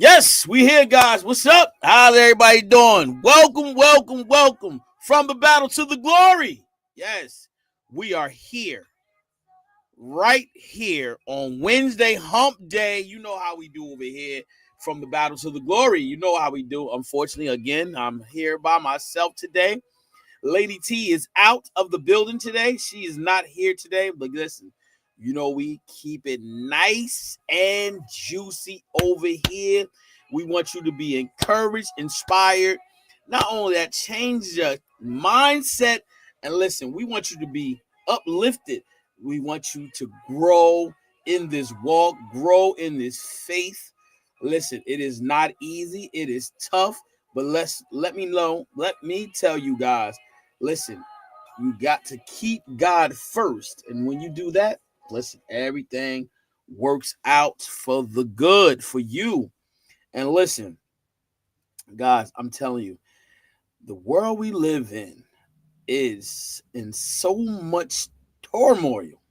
Yes, we here, guys. What's up? How's everybody doing? Welcome, welcome, welcome from the battle to the glory. Yes, we are here, right here on Wednesday, Hump Day. You know how we do over here from the battle to the glory. You know how we do. Unfortunately, again, I'm here by myself today. Lady T is out of the building today. She is not here today. But listen, we keep it nice and juicy over here. We want you to be encouraged, inspired. Not only that, change your mindset. And listen, we want you to be uplifted. We want you to grow in this walk, grow in this faith. Listen, it is not easy. It is tough. But let me tell you guys, listen, you got to keep God first. And when you do that, listen, everything works out for the good for you. And listen, guys, I'm telling you, the world we live in is in so much turmoil.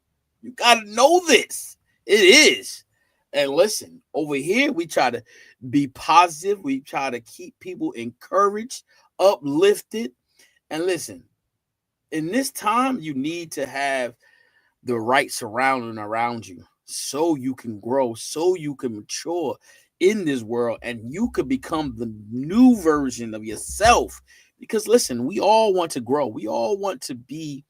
You got to know this. It is. And listen, over here, we try to be positive. We try to keep people encouraged, uplifted. And listen, in this time, you need to have the right surrounding around you so you can grow, so you can mature in this world and you could become the new version of yourself. Because listen, we all want to grow. We all want to be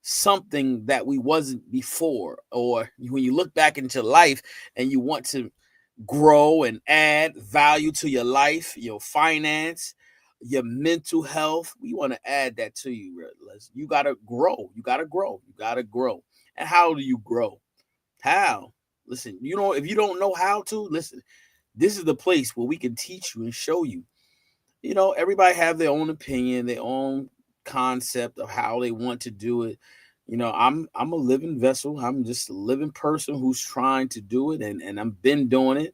something that we wasn't before. Or when you look back into life and you want to grow and add value to your life, your finance, your mental health. We want to add that to you. You got to grow. You got to grow. You got to grow. And how do you grow? How? Listen, if you don't know how to, listen, this is the place where we can teach you and show you. Everybody have their own opinion, their own concept of how they want to do it. I'm a living vessel. I'm just a living person who's trying to do it, and I've been doing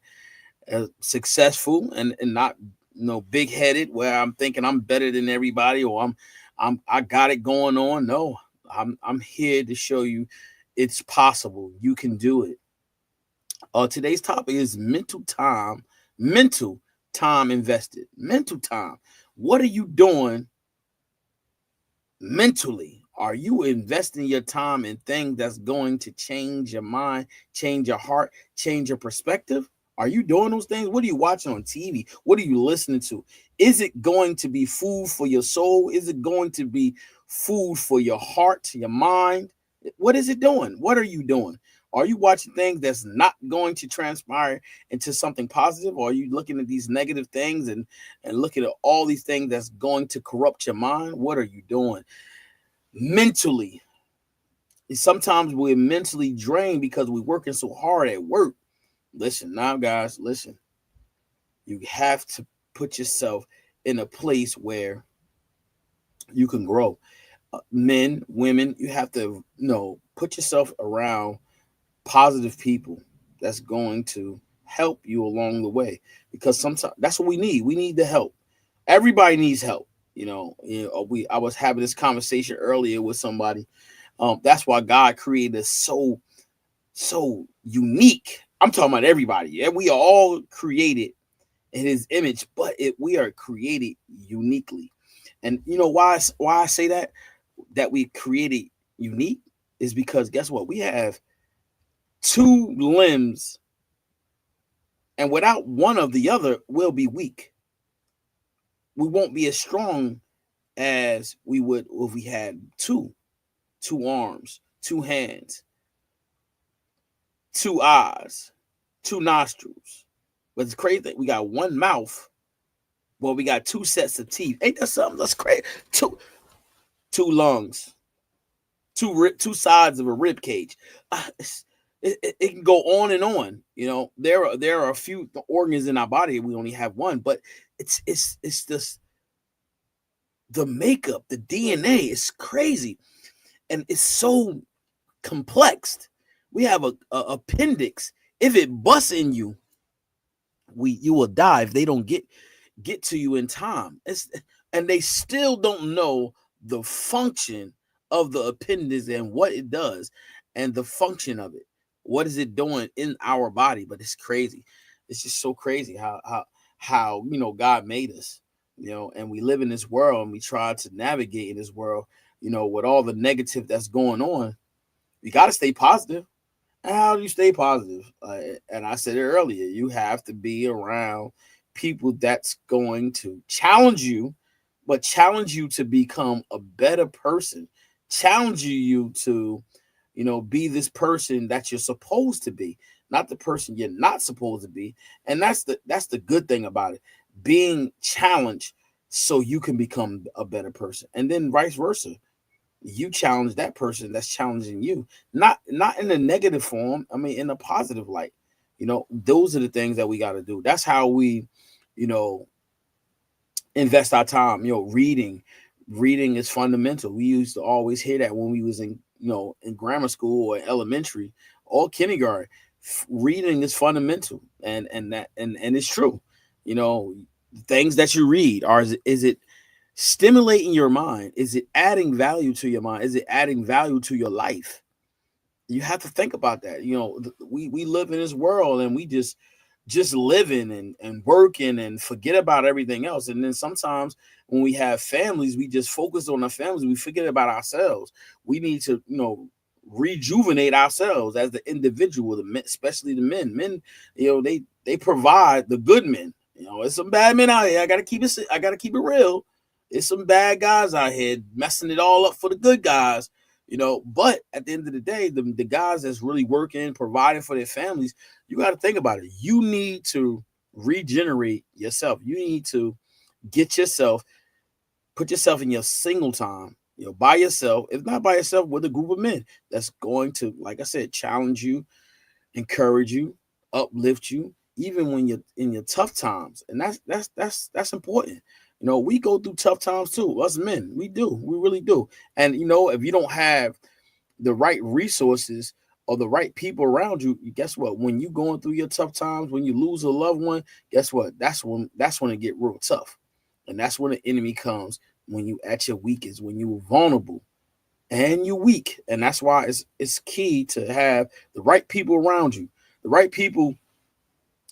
it successful and not big headed where I'm thinking I'm better than everybody or I got it going on. No, I'm here to show you it's possible. You can do it. Today's topic is mental time invested. Mental time. What are you doing mentally? Are you investing your time in things that's going to change your mind, change your heart, change your perspective? Are you doing those things? What are you watching on TV? What are you listening to? Is it going to be food for your soul? Is it going to be food for your heart, your mind? What is it doing? What are you doing? Are you watching things that's not going to transpire into something positive? Or are you looking at these negative things and looking at all these things that's going to corrupt your mind? What are you doing? Mentally, sometimes we're mentally drained because we're working so hard at work. Listen, now, guys, listen. You have to put yourself in a place where you can grow. Men, women, you have to put yourself around positive people that's going to help you along the way, because sometimes that's what we need. We need the help. Everybody needs help. I was having this conversation earlier with somebody. That's why God created us so unique. I'm talking about everybody. Yeah, we are all created in His image, but we are created uniquely. And you know why I say that we created unique is because guess what? We have two limbs, and without one of the other, we'll be weak. We won't be as strong as we would if we had two arms, two hands, two eyes, two nostrils. But it's crazy that we got one mouth. Well, we got two sets of teeth. Ain't that something? That's crazy. Two lungs, two sides of a rib cage. It can go on and on. There are a few organs in our body. We only have one, but it's just the makeup, the DNA is crazy, and it's so complex. We have a appendix. If it busts in you, you will die if they don't get to you in time. And they still don't know the function of the appendix and what it does and the function of it. What is it doing in our body? But it's crazy. It's just so crazy how God made us, and we live in this world and we try to navigate in this world, with all the negative that's going on. You got to stay positive. And how do you stay positive? And I said it earlier, you have to be around people that's going to challenge you, but challenge you to become a better person, challenge you to, be this person that you're supposed to be, not the person you're not supposed to be. And that's the good thing about it, being challenged so you can become a better person, and then vice versa. You challenge that person that's challenging you, not in a negative form, I mean in a positive light. Those are the things that we got to do. That's how we, you know invest our time. Reading is fundamental. We used to always hear that when we was in grammar school or elementary or kindergarten. Reading is fundamental, and it's true. you know Things that you read, is it stimulating your mind? Is it adding value to your mind? Is it adding value to your life? You have to think about that. We live in this world and we just living and working and forget about everything else. And then sometimes when we have families, we just focus on our families. We forget about ourselves. We need to, rejuvenate ourselves as the individual, the men, especially the men. Men, they provide the good men. There's some bad men out here. I gotta keep it real. There's some bad guys out here messing it all up for the good guys. But at the end of the day, the guys that's really working, providing for their families, you got to think about it. You need to regenerate yourself. You need to put yourself in your single time, by yourself. If not by yourself, with a group of men that's going to, like I said, challenge you, encourage you, uplift you, even when you're in your tough times. And that's important. We go through tough times too. Us men, we do. We really do. And if you don't have the right resources or the right people around you, guess what? When you going through your tough times, when you lose a loved one, guess what? That's when it get real tough. And that's when the enemy comes, when you at your weakest, when you're vulnerable and you're weak. And that's why it's key to have the right people around you, the right people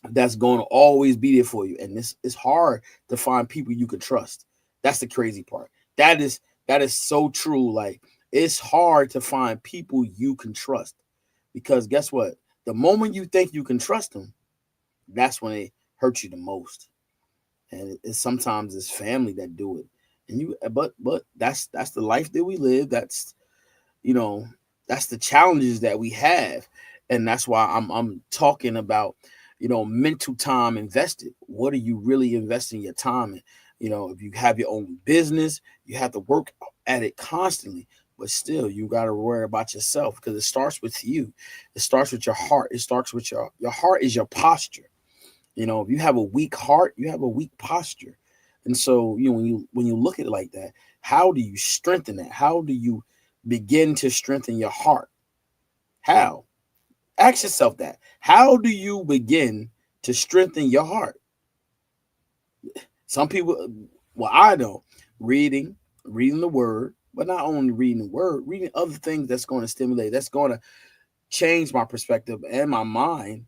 that's going to always be there for you. And this is hard to find people you can trust. That's the crazy part. That is so true. Like, it's hard to find people you can trust, because guess what? The moment you think you can trust them, that's when they hurt you the most. And sometimes it's family that do it. But that's the life that we live. That's the challenges that we have. And that's why I'm talking about mental time invested. What are you really investing your time in? If you have your own business, you have to work at it constantly, but still you got to worry about yourself, because it starts with you. It starts with your heart. It starts with your heart is your posture. If you have a weak heart, you have a weak posture. And so, when you look at it like that, how do you strengthen that? How do you begin to strengthen your heart? How? Ask yourself that. How do you begin to strengthen your heart? Some people, well, I know, reading the word, but not only reading the word, reading other things that's going to stimulate, that's going to change my perspective and my mind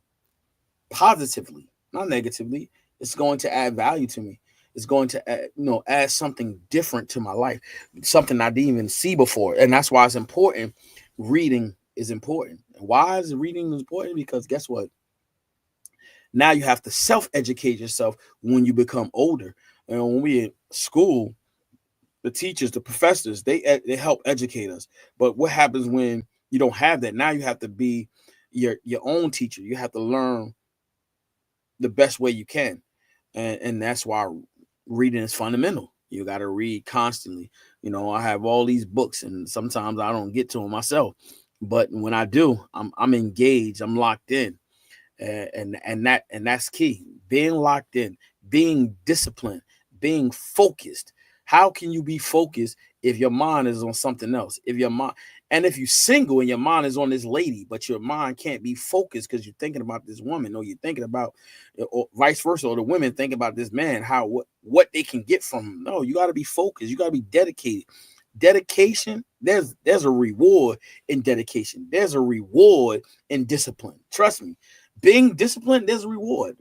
positively, not negatively. It's going to add value to me. It's going to add something different to my life, something I didn't even see before. And that's why it's important. Reading is important. And why is reading important? Because guess what? Now you have to self-educate yourself when you become older. And when we in school, the teachers, the professors, they help educate us. But what happens when you don't have that? Now you have to be your own teacher. You have to learn the best way you can. And that's why reading is fundamental. You got to read constantly. I have all these books, and sometimes I don't get to them myself. But when I do, I'm engaged. I'm locked in. And that's key. Being locked in, being disciplined, being focused. How can you be focused if your mind is on something else? If you're single and your mind is on this lady, but your mind can't be focused because you're thinking about this woman, or you're thinking about, or vice versa, or the women think about this man, what they can get from him. No, you got to be focused. You got to be dedicated. Dedication, there's a reward in dedication. There's a reward in discipline. Trust me. Being disciplined, there's a reward.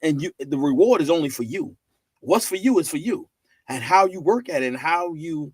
And the reward is only for you. What's for you is for you. And how you work at it and how you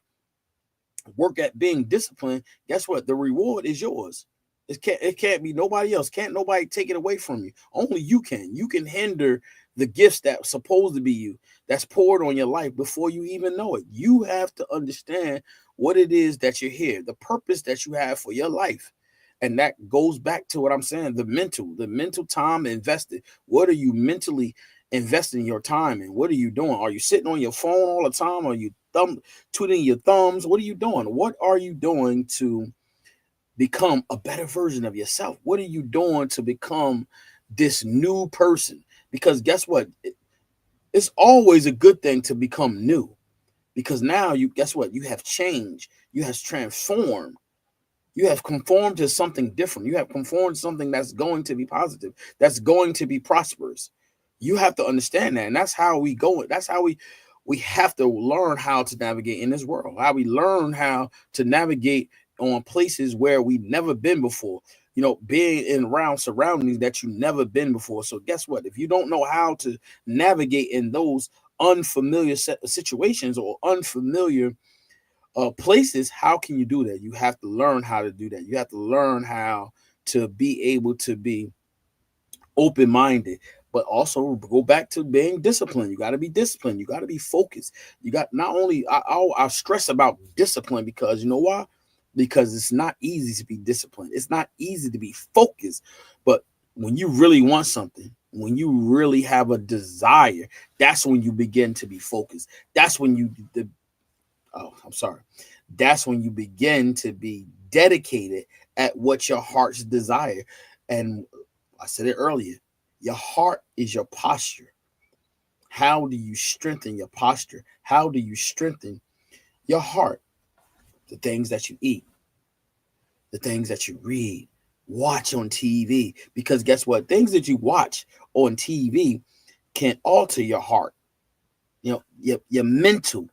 work at being disciplined, guess what? The reward is yours. It can't be nobody else. Can't nobody take it away from you. Only you can. You can hinder the gifts that's supposed to be you, that's poured on your life before you even know it. You have to understand what it is that you're here, the purpose that you have for your life. And that goes back to what I'm saying, the mental time invested. What are you mentally investing your time in? What are you doing? Are you sitting on your phone all the time? Are you twiddling your thumbs? What are you doing? What are you doing to become a better version of yourself? What are you doing to become this new person? Because guess what? It's always a good thing to become new, because now guess what? You have changed. You have transformed. You have conformed to something different. You have conformed to something that's going to be positive, that's going to be prosperous. You have to understand that. And that's how we go. That's how we have to learn how to navigate in this world, how we learn how to navigate on places where we've never been before, being in around surroundings that you've never been before. So guess what? If you don't know how to navigate in those unfamiliar situations or unfamiliar places, how can you do that? You have to learn how to do that. You have to learn how to be able to be open-minded, but also go back to being disciplined. You got to be disciplined. You got to be focused. You got not only I stress about discipline, because you know why? Because it's not easy to be disciplined. It's not easy to be focused. But when you really want something, when you really have a desire, that's when you begin to be focused. That's when that's when you begin to be dedicated at what your heart's desire. And I said it earlier, your heart is your posture. How do you strengthen your posture? How do you strengthen your heart? The things that you eat, the things that you read, watch on TV. Because guess what? Things that you watch on TV can alter your heart, your mental.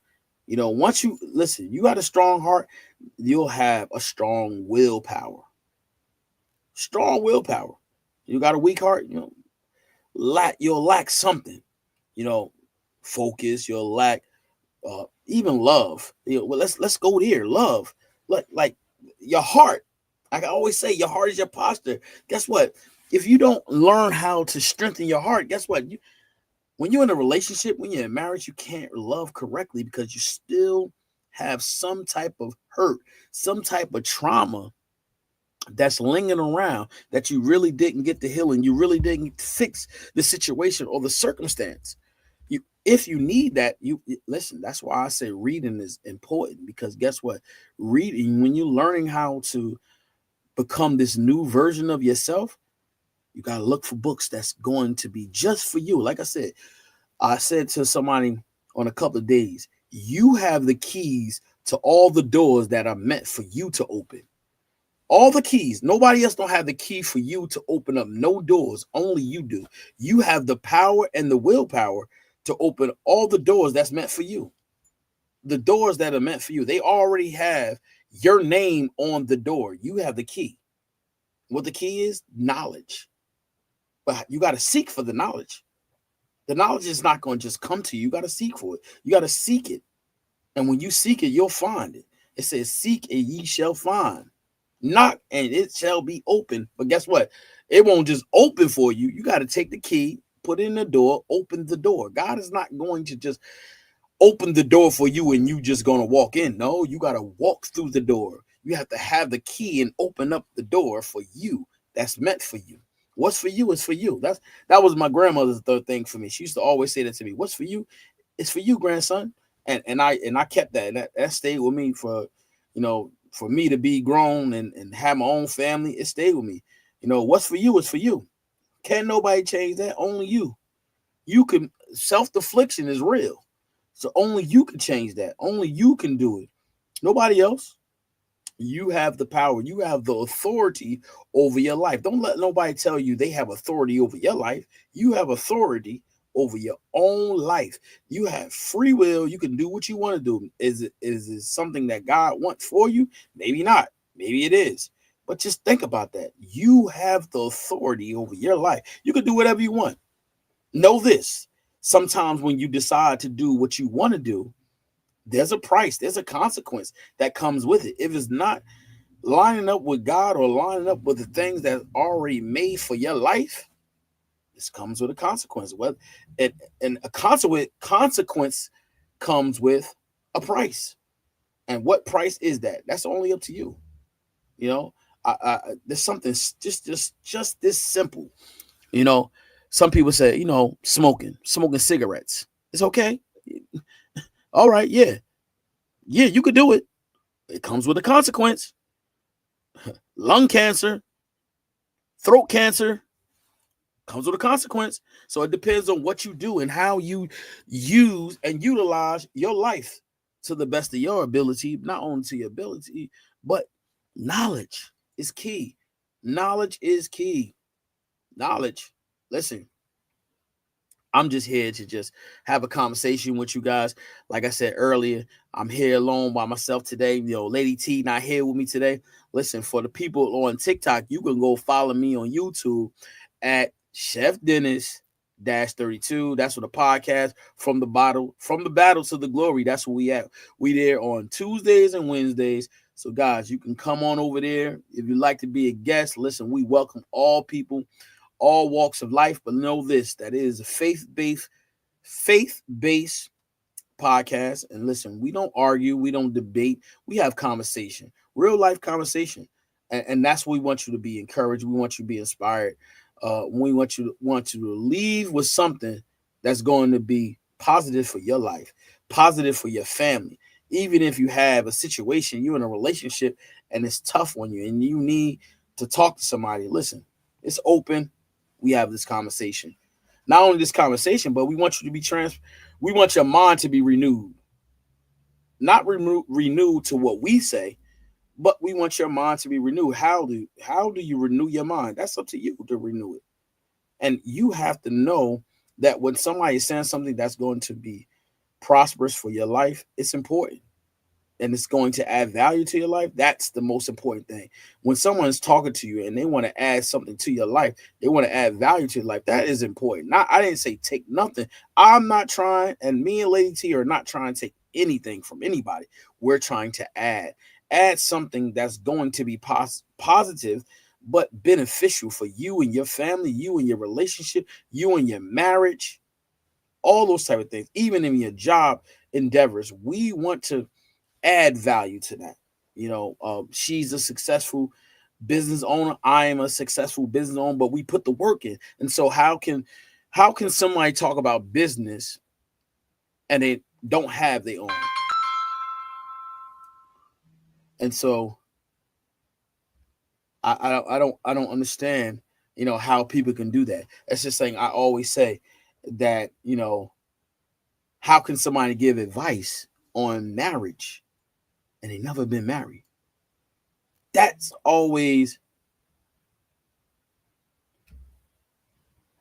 Once you listen, you got a strong heart, you'll have a strong willpower. Strong willpower. You got a weak heart, you'll lack something, focus. You'll lack even love. Well, let's go there. Love, like your heart. I always say your heart is your posture. Guess what? If you don't learn how to strengthen your heart, guess what? When you're in a relationship, when you're in marriage, you can't love correctly because you still have some type of hurt, some type of trauma that's lingering around that you really didn't get the healing. You really didn't fix the situation or the circumstance. If you need that, you listen. That's why I say reading is important, because guess what? Reading, when you're learning how to become this new version of yourself, you got to look for books that's going to be just for you. Like I said to somebody on a couple of days, you have the keys to all the doors that are meant for you to open. All the keys. Nobody else don't have the key for you to open up no doors. Only you do. You have the power and the willpower to open all the doors that's meant for you. The doors that are meant for you, they already have your name on the door. You have the key. What the key is? Knowledge. But you got to seek for the knowledge. The knowledge is not going to just come to you. You got to seek for it. You got to seek it. And when you seek it, you'll find it. It says, seek and ye shall find. Knock and it shall be open. But guess what? It won't just open for you. You got to take the key, put it in the door, open the door. God is not going to just open the door for you and you just going to walk in. No, you got to walk through the door. You have to have the key and open up the door for you. That's meant for you. What's for you is for you. That was my grandmother's third thing for me. She used to always say that to me. What's for you? It's for you, grandson. And I kept that. And that stayed with me for me to be grown and have my own family. It stayed with me. What's for you is for you. Can't nobody change that. Only you. You can. Self-deflection is real. So only you can change that. Only you can do it. Nobody else. You have the power. You have the authority over your life. Don't let nobody tell you they have authority over your life. You have authority over your own life. You have free will. You can do what you want to do. Is it something that God wants for you? Maybe not. Maybe it is. But just think about that. You have the authority over your life. You can do whatever you want. Know this. Sometimes when you decide to do what you want to do, there's a price, there's a consequence that comes with it. If it's not lining up with God or lining up with the things that are already made for your life, this comes with a consequence. Well, and a consequence comes with a price. And what price is that? That's only up to you. You know, there's something just this simple. You know, some people say, smoking cigarettes. It's okay. All right, yeah, you could do it. It comes with a consequence. Lung cancer, throat cancer comes with a consequence. So it depends on what you do and how you use and utilize your life to the best of your ability, not only to your ability, but knowledge is key. Knowledge is key. Knowledge. Listen, I'm just here to just have a conversation with you guys. Like I said earlier, I'm here alone by myself today. Lady T not here with me today. Listen, for the people on TikTok, you can go follow me on YouTube at Chef Dennis 32. That's for the podcast from the battle to the glory. That's where we at. We there on Tuesdays and Wednesdays. So guys, you can come on over there if you'd like to be a guest. Listen, we welcome all people, all walks of life, but know this, that it is a faith-based podcast. And listen, we don't argue, we don't debate, we have conversation, real life conversation. And that's what we want you to be encouraged. We want you to be inspired. We want you to leave with something that's going to be positive for your life, positive for your family. Even if you have a situation, you're in a relationship and it's tough on you and you need to talk to somebody, listen, it's open. We have this conversation. Not only this conversation, but we want you to be we want your mind to be renewed. Not renewed to what we say, but we want your mind to be renewed. How do you renew your mind? That's up to you to renew it. And you have to know that when somebody is saying something that's going to be prosperous for your life, it's important. And it's going to add value to your life. That's the most important thing. When someone's talking to you and they want to add something to your life, they want to add value to your life. That is important. I didn't say take nothing. I'm not trying, and me and Lady T are not trying to take anything from anybody. We're trying to add something that's going to be positive, but beneficial for you and your family, you and your relationship, you and your marriage, all those type of things, even in your job endeavors. We want to add value to that. She's a successful business owner. I am a successful business owner, but we put the work in. And so how can somebody talk about business and they don't have their own? And so I don't understand, how people can do that. It's just saying, I always say that, how can somebody give advice on marriage and they never been married? That's always,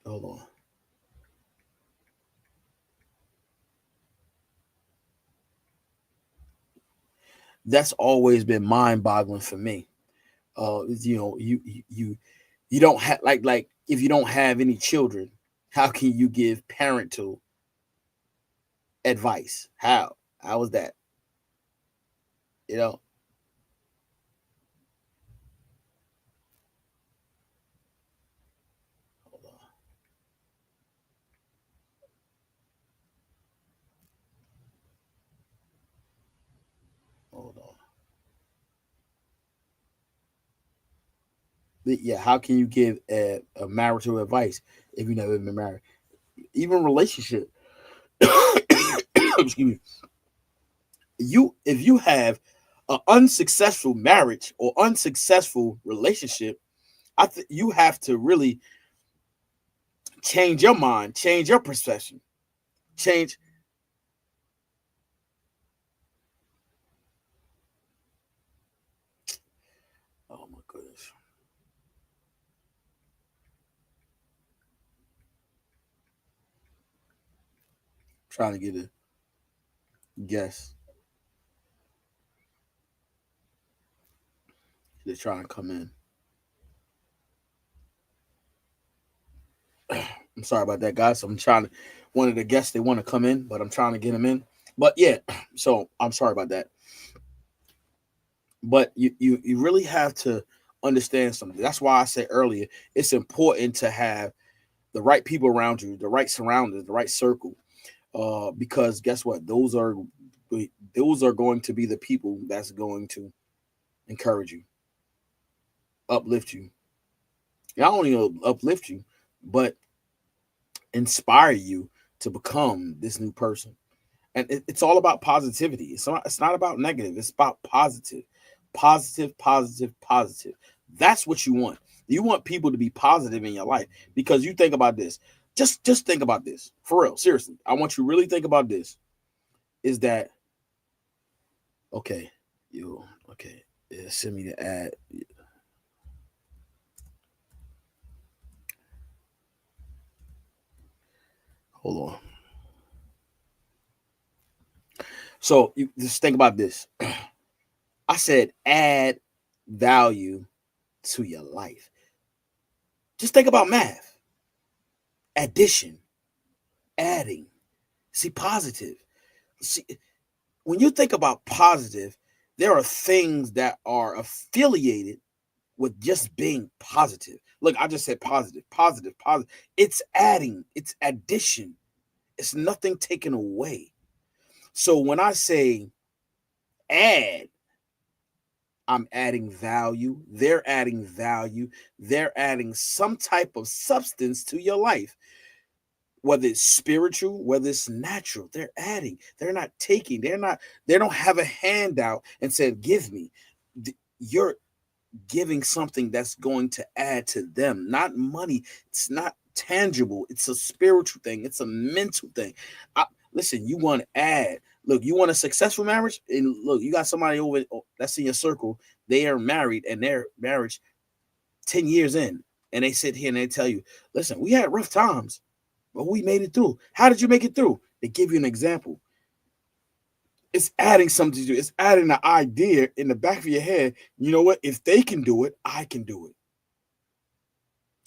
hold on. That's always been mind-boggling for me. You don't have like if you don't have any children, how can you give parental advice? How is that? You know, hold on, hold on. Yeah, how can you give a marital advice if you never been married? Even relationship. Excuse me. If you have an unsuccessful marriage or unsuccessful relationship, I think you have to really change your mind, change your perception, change. Oh my goodness, trying to get a guess. They're trying to come in. I'm sorry about that, guys. I'm trying to, one of the guests, they want to come in, but I'm trying to get them in. But yeah, so I'm sorry about that. But you really have to understand something. That's why I said earlier, it's important to have the right people around you, the right surroundings, the right circle. Because guess what? Those are going to be the people that's going to encourage you, uplift you. Not only uplift you, but inspire you to become this new person. And it's all about positivity. It's not about negative. It's about positive, positive, positive, positive. That's what you want. You want people to be positive in your life because you think about this. Just think about this for real. Seriously, I want you to really think about this. Is that okay? You okay? Yeah, send me the ad. Hold on. So you just think about this. I said add value to your life. Just think about math, addition, adding. See, positive. See, when you think about positive, there are things that are affiliated with just being positive. Look, I just said positive, positive, positive. It's adding, it's addition, it's nothing taken away. So when I say add, I'm adding value, they're adding value, they're adding some type of substance to your life, whether it's spiritual, whether it's natural. They're adding, they're not taking, they don't have a handout and said, give me. You're giving something that's going to add to them, not money. It's not tangible. It's a spiritual thing. It's a mental thing. Listen, you want to add. Look, you want a successful marriage, and look, you got somebody over that's in your circle. They are married, and their marriage 10 years in, and they sit here and they tell you, "Listen, we had rough times, but we made it through." How did you make it through? They give you an example. It's adding something to you. It's adding an idea in the back of your head. You know what? If they can do it, I can do it.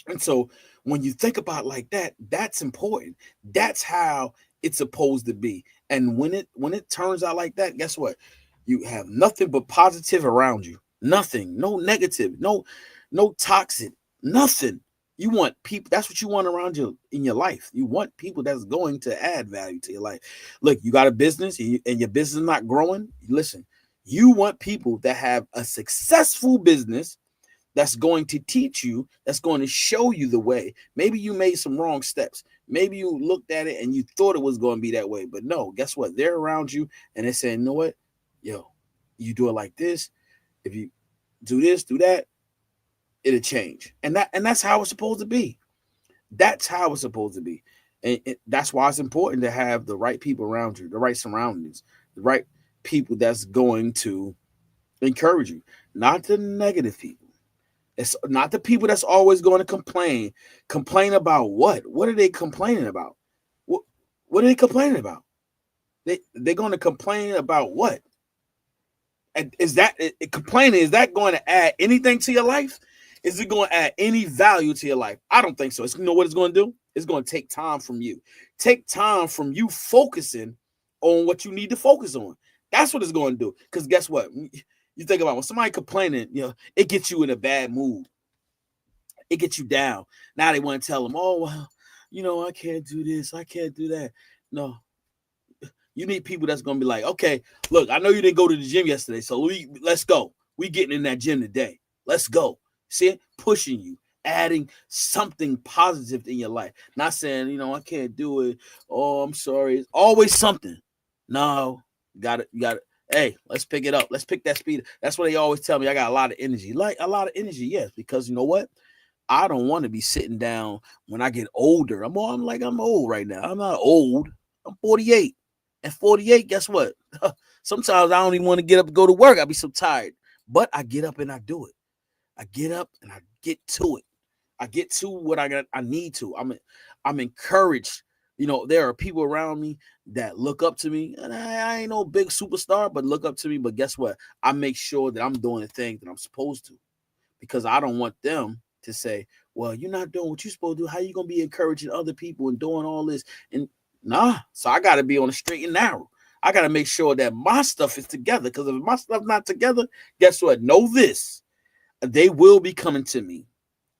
And so when you think about it like that, that's important. That's how it's supposed to be. And when it turns out like that, guess what? You have nothing but positive around you. Nothing, no negative, no toxic, nothing. You want people, that's what you want around you in your life. You want people that's going to add value to your life. Look, you got a business and your business is not growing. Listen, you want people that have a successful business that's going to teach you, that's going to show you the way. Maybe you made some wrong steps. Maybe you looked at it and you thought it was going to be that way. But no, guess what? They're around you and they're saying, you know what? Yo, you do it like this. If you do this, do that, it'll change. And that's how it's supposed to be. That's how it's supposed to be. And that's why it's important to have the right people around you, the right surroundings, the right people that's going to encourage you, not the negative people. It's not the people that's always going to complain. Complain about what? What are they complaining about? What are they complaining about? They're going to complain about what? And is that complaining? Is that going to add anything to your life? Is it going to add any value to your life? I don't think so. You know what it's going to do? It's going to take time from you. Take time from you focusing on what you need to focus on. That's what it's going to do. Because guess what? You think about when somebody complaining, it gets you in a bad mood. It gets you down. Now they want to tell them, oh, well, I can't do this. I can't do that. No, you need people that's going to be like, okay, look, I know you didn't go to the gym yesterday, so let's go. We getting in that gym today. Let's go. See it? Pushing you, adding something positive in your life. Not saying, I can't do it. Oh, I'm sorry. It's always something. No, got it. Hey, let's pick it up. Let's pick that speed. That's what they always tell me. I got a lot of energy. Like a lot of energy, yes, because you know what? I don't want to be sitting down when I get older. I'm old right now. I'm not old. I'm 48. And 48, guess what? Sometimes I don't even want to get up and go to work. I'll be so tired. But I get up and I do it. I get up and I get to it. I get to what I need to. I'm encouraged. There are people around me that look up to me, and I ain't no big superstar, but look up to me. But guess what? I make sure that I'm doing the things that I'm supposed to, because I don't want them to say, well, you're not doing what you're supposed to do. How you gonna be encouraging other people and doing all this? And nah, so I gotta be on the straight and narrow. I gotta make sure that my stuff is together. Because if my stuff not together, guess what? Know this. They will be coming to me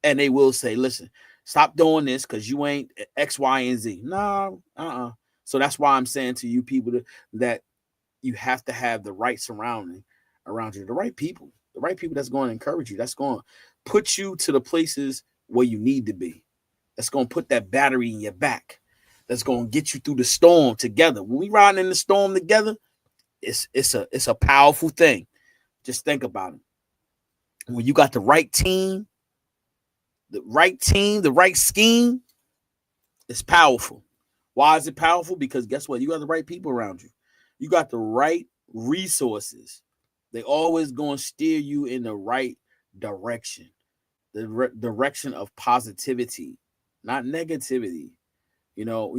and they will say, listen, stop doing this because you ain't X, Y, and Z. No, So that's why I'm saying to you people that you have to have the right surrounding around you, the right people that's going to encourage you, that's going to put you to the places where you need to be, that's going to put that battery in your back, that's going to get you through the storm together. When we riding in the storm together, it's a powerful thing. Just think about it. When you got the right team, the right scheme, it's powerful. Why is it powerful? Because guess what? You got the right people around you. You got the right resources. They always going to steer you in the right direction, the direction of positivity, not negativity. You know,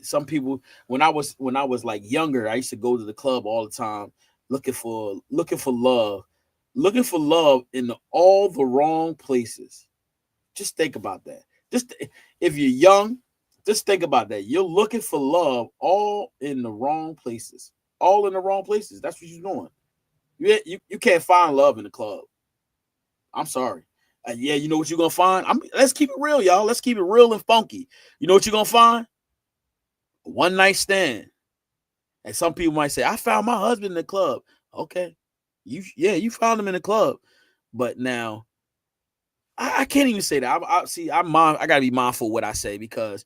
some people, when I was like younger, I used to go to the club all the time looking for love in all the wrong places. Just think about that. Just if you're young, just think about that. You're looking for love all in the wrong places. All in the wrong places. That's what you're doing. You can't find love in the club. I'm sorry. Yeah, you know what you're gonna find? Let's keep it real, y'all. Let's keep it real and funky. You know what you're gonna find? A one night stand. And some people might say, I found my husband in the club. Okay. You found him in the club. But now I can't even say that. I gotta be mindful of what I say, because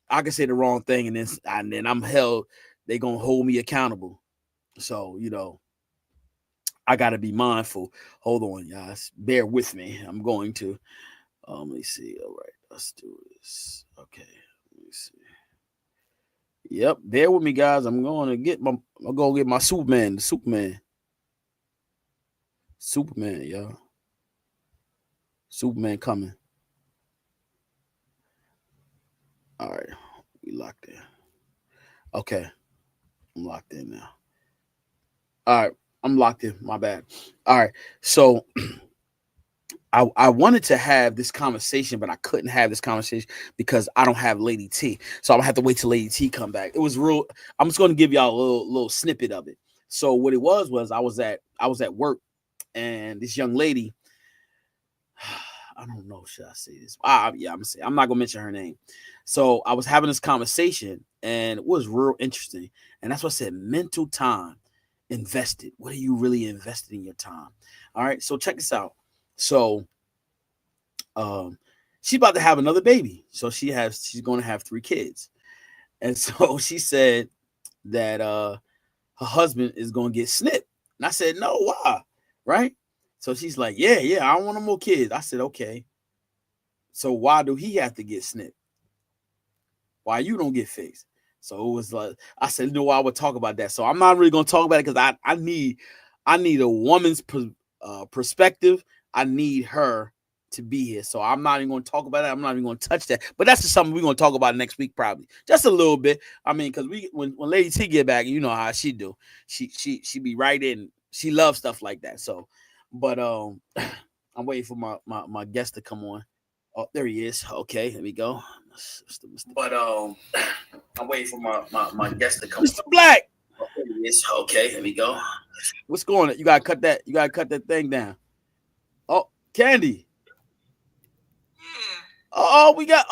I can say the wrong thing and then I'm held. They're gonna hold me accountable. So, I gotta be mindful. Hold on, guys. Bear with me. I'm going to let me see. All right, let's do this. Okay, let me see. Yep, bear with me, guys. I'm gonna get my Superman, y'all. Superman coming. All right, we locked in. Okay, I'm locked in now. All right, I'm locked in. My bad. All right, so I wanted to have this conversation, but I couldn't have this conversation because I don't have Lady T. So I'm gonna have to wait till Lady T come back. It was real. I'm just gonna give y'all a little snippet of it. So what it was I was at work, and this young lady, I don't know, should I say this? Yeah, I'm not gonna mention her name. So I was having this conversation, and it was real interesting. And that's what I said: mental time invested. What are you really invested in your time? All right. So check this out. So, she's about to have another baby. So she's going to have 3 kids, and so she said that her husband is going to get snipped. And I said, no, why? Right? So she's like, yeah, I don't want no more kids. I said, okay. So why do he have to get snipped? Why you don't get fixed? So it was like, I said, no, I would talk about that. So I'm not really going to talk about it because I need a woman's perspective. I need her to be here. So I'm not even going to talk about that. I'm not even going to touch that. But that's just something we're going to talk about next week, probably. Just a little bit. I mean, because when Lady T get back, you know how she do. She be right in. She loves stuff like that. So, but I'm waiting for my guest to come on. Oh, there he is. Okay, here we go. But I'm waiting for my guest to come. Mr. Black. Oh, there he is. Okay, here we go. What's going on? You gotta cut that. You gotta cut that thing down. Oh, Candy. Oh, we got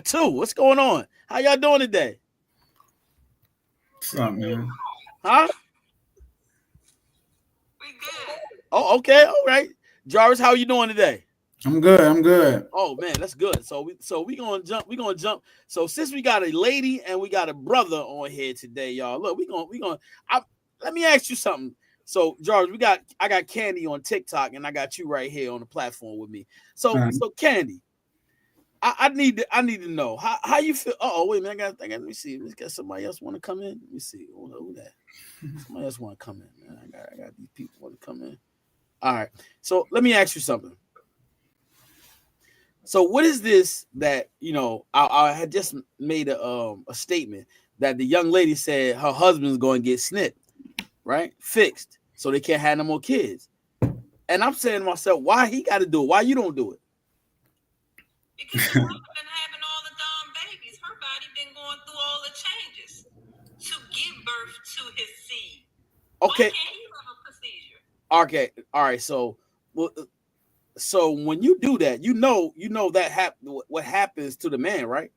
2. What's going on? How y'all doing today? What's up, man? Huh? We good. Oh, okay, all right. Jarvis, how are you doing today? I'm good. Oh man, that's good. So we gonna jump. So since we got a lady and we got a brother on here today, y'all. Look, let me ask you something. So Jarvis, I got Candy on TikTok and I got you right here on the platform with me. So Candy, I need to know how you feel. Oh wait a minute, let me see. We got somebody else want to come in. Let me see. Who that? Somebody else want to come in, man. I got these people want to come in. All right. So let me ask you something. So what is this that, I had just made a statement that the young lady said her husband's going to get snipped, right? Fixed. So they can't have no more kids. And I'm saying to myself, why he got to do it? Why you don't do it? Because the woman been having all the darn babies. Her body been going through all the changes to give birth to his seed. Okay. Why can't he have a procedure? Okay. All right. So when you do that, you know that what happens to the man, right?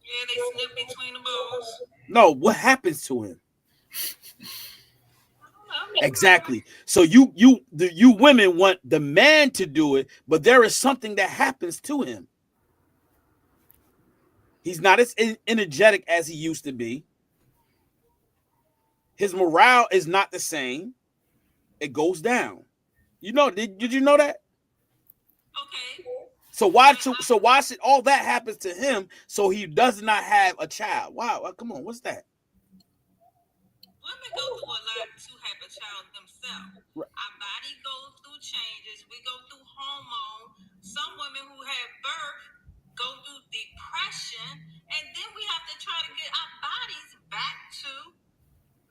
Yeah, they snip between the balls. No, what happens to him? Exactly. So you women want the man to do it, but there is something that happens to him. He's not as energetic as he used to be. His morale is not the same. It goes down. You know, did you know that? Okay. So why should all that happens to him so he does not have a child? Wow, come on, what's that? Women go through a lot to have a child themselves. Right. Our body goes through changes. We go through hormones. Some women who have birth go through depression, and then we have to try to get our bodies back to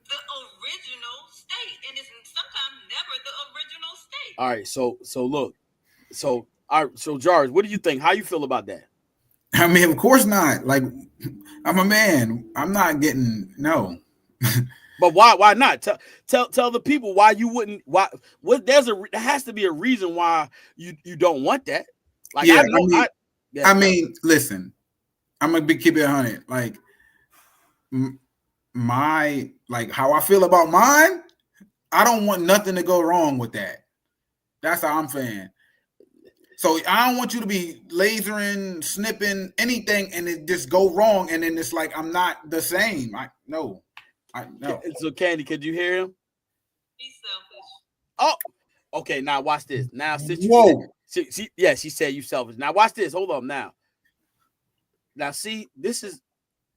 the original state, and it's sometimes never the original state. All right, so look, so Jarvis, what do you think? How you feel about that? I mean, of course not. Like, I'm a man. I'm not getting no. But why not? Tell the people why you wouldn't. Why? What? There has to be a reason why you don't want that. Like, yeah, I mean, listen, I'm gonna keep it 100. Like, how I feel about mine, I don't want nothing to go wrong with that. That's how I'm feeling. So I don't want you to be lasering, snipping anything, and it just go wrong, and then it's like I'm not the same. No. So Candy, could you hear him? He's selfish. Oh, okay. Now watch this. Now since you said, she said you selfish. Now watch this. Hold on. Now see, this is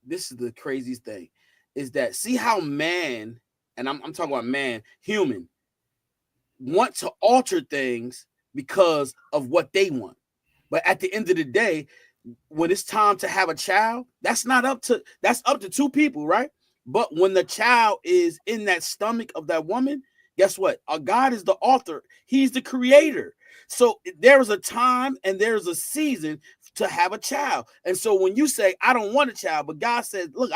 the craziest thing, is that see how man, and I'm talking about man, human, want to alter things because of what they want, but at the end of the day, when it's time to have a child, that's up to two people, right? But when the child is in that stomach of that woman, guess what? God is the author. He's the creator. So there is a time and there's a season to have a child. And so when you say, I don't want a child, but God says, look,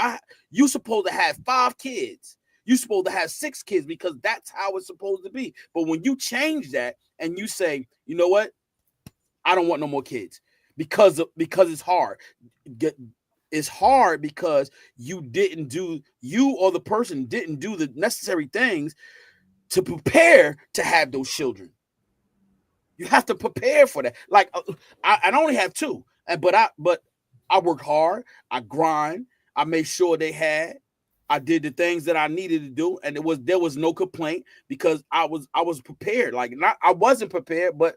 you're supposed to have 5 kids. You're supposed to have 6 kids because that's how it's supposed to be. But when you change that and you say, you know what? I don't want no more kids because it's hard. It's hard because you or the person didn't do the necessary things to prepare to have those children. You have to prepare for that. Like I only have 2, but I worked hard. I grind. I made sure I did the things that I needed to do, and there was no complaint because I was prepared. Like I wasn't prepared, but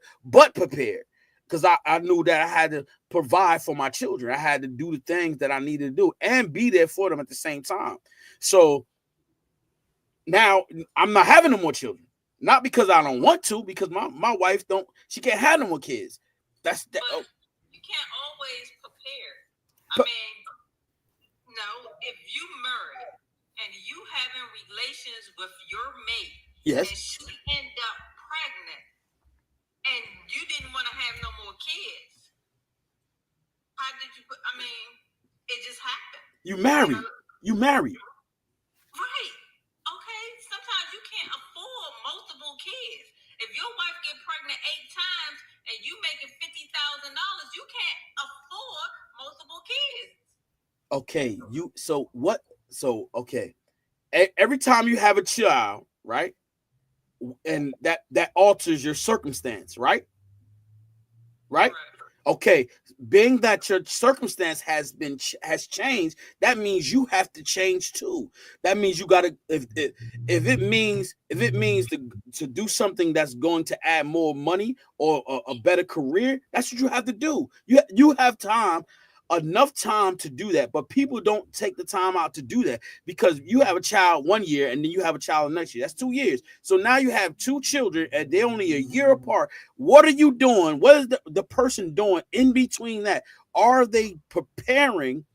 prepared. Because I knew that I had to provide for my children. I had to do the things that I needed to do and be there for them at the same time. So now I'm not having no more children. Not because I don't want to, because my wife she can't have no more kids. But you can't always prepare. No, if you marry and you having relations with your mate, yes, and she end up pregnant, and you didn't want to have no more kids. How did you it just happened. You married. Right. Okay. Sometimes you can't afford multiple kids. If your wife get pregnant 8 times and you making $50,000, you can't afford multiple kids. Okay. Okay. Every time you have a child, right? And that alters your circumstance, right? Okay, being that your circumstance has changed, that means you have to change too. That means you gotta, if it means to do something that's going to add more money or a better career, that's what you have to do. You have enough time to do that, but people don't take the time out to do that because you have a child 1 year and then you have a child next year. That's 2 years. So now you have 2 children and they're only a year apart. What are you doing? What is the person doing in between that? Are they preparing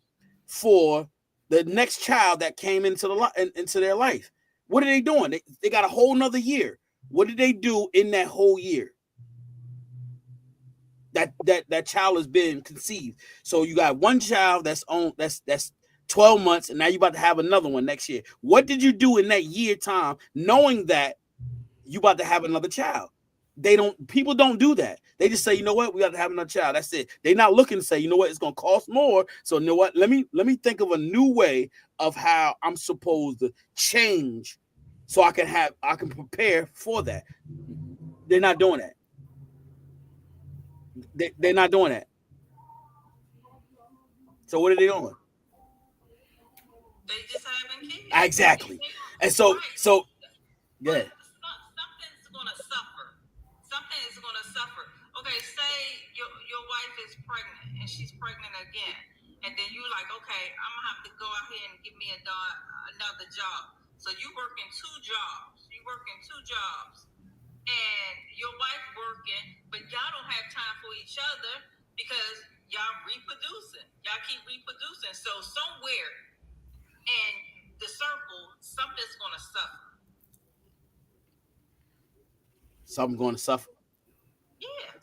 for the next child that came into their life? What are they doing? They got a whole nother year. What did they do in that whole year? That child has been conceived. So you got one child that's 12 months, and now you about to have another one next year. What did you do in that year time, knowing that you about to have another child? People don't do that. They just say, you know what, we got to have another child. That's it. They're not looking to say, you know what, it's gonna cost more. So you know what, let me think of a new way of how I'm supposed to change so I can prepare for that. They're not doing that. They're not doing that. So what are they doing? They just having kids. Exactly. And so yeah. Something's gonna suffer. Something is gonna suffer. Okay, say your wife is pregnant and she's pregnant again, and then you like, okay, I'm gonna have to go out here and give me another job. So you working two jobs. And your wife working, but y'all don't have time for each other because y'all reproducing. Y'all keep reproducing. So somewhere in the circle, something's gonna suffer. Something's gonna suffer. Yeah.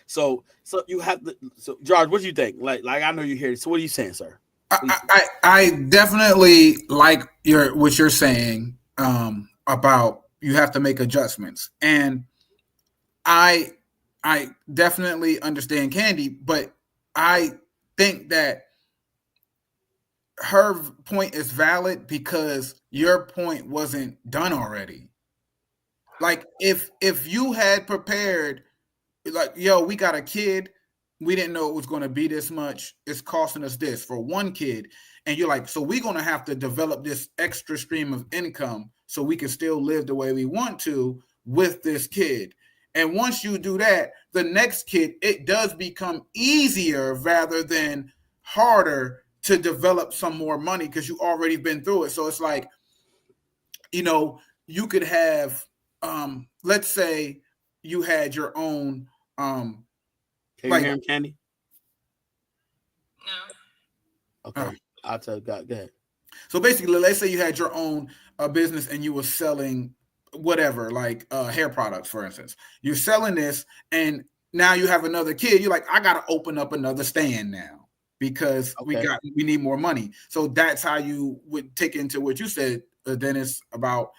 So you have to. So George, what do you think? Like I know you're here. So what are you saying, sir? I definitely like what you're saying about you have to make adjustments, and I definitely understand Candy, but I think that her point is valid because your point wasn't done already. Like if you had prepared, like, yo, we got a kid, we didn't know it was going to be this much, it's costing us this for one kid, and you're like, so we're going to have to develop this extra stream of income so we can still live the way we want to with this kid. And once you do that, the next kid, it does become easier rather than harder to develop some more money because you already been through it. So it's like, you know, you could have, let's say you had your own. Can you hear him, Candy? No. Okay, I'll tell you. Go ahead. So basically, let's say you had your own business and you were selling whatever, like hair products, for instance. You're selling this, and now you have another kid. You're like, I got to open up another stand now because we need more money. So that's how you would take into what you said, Dennis, about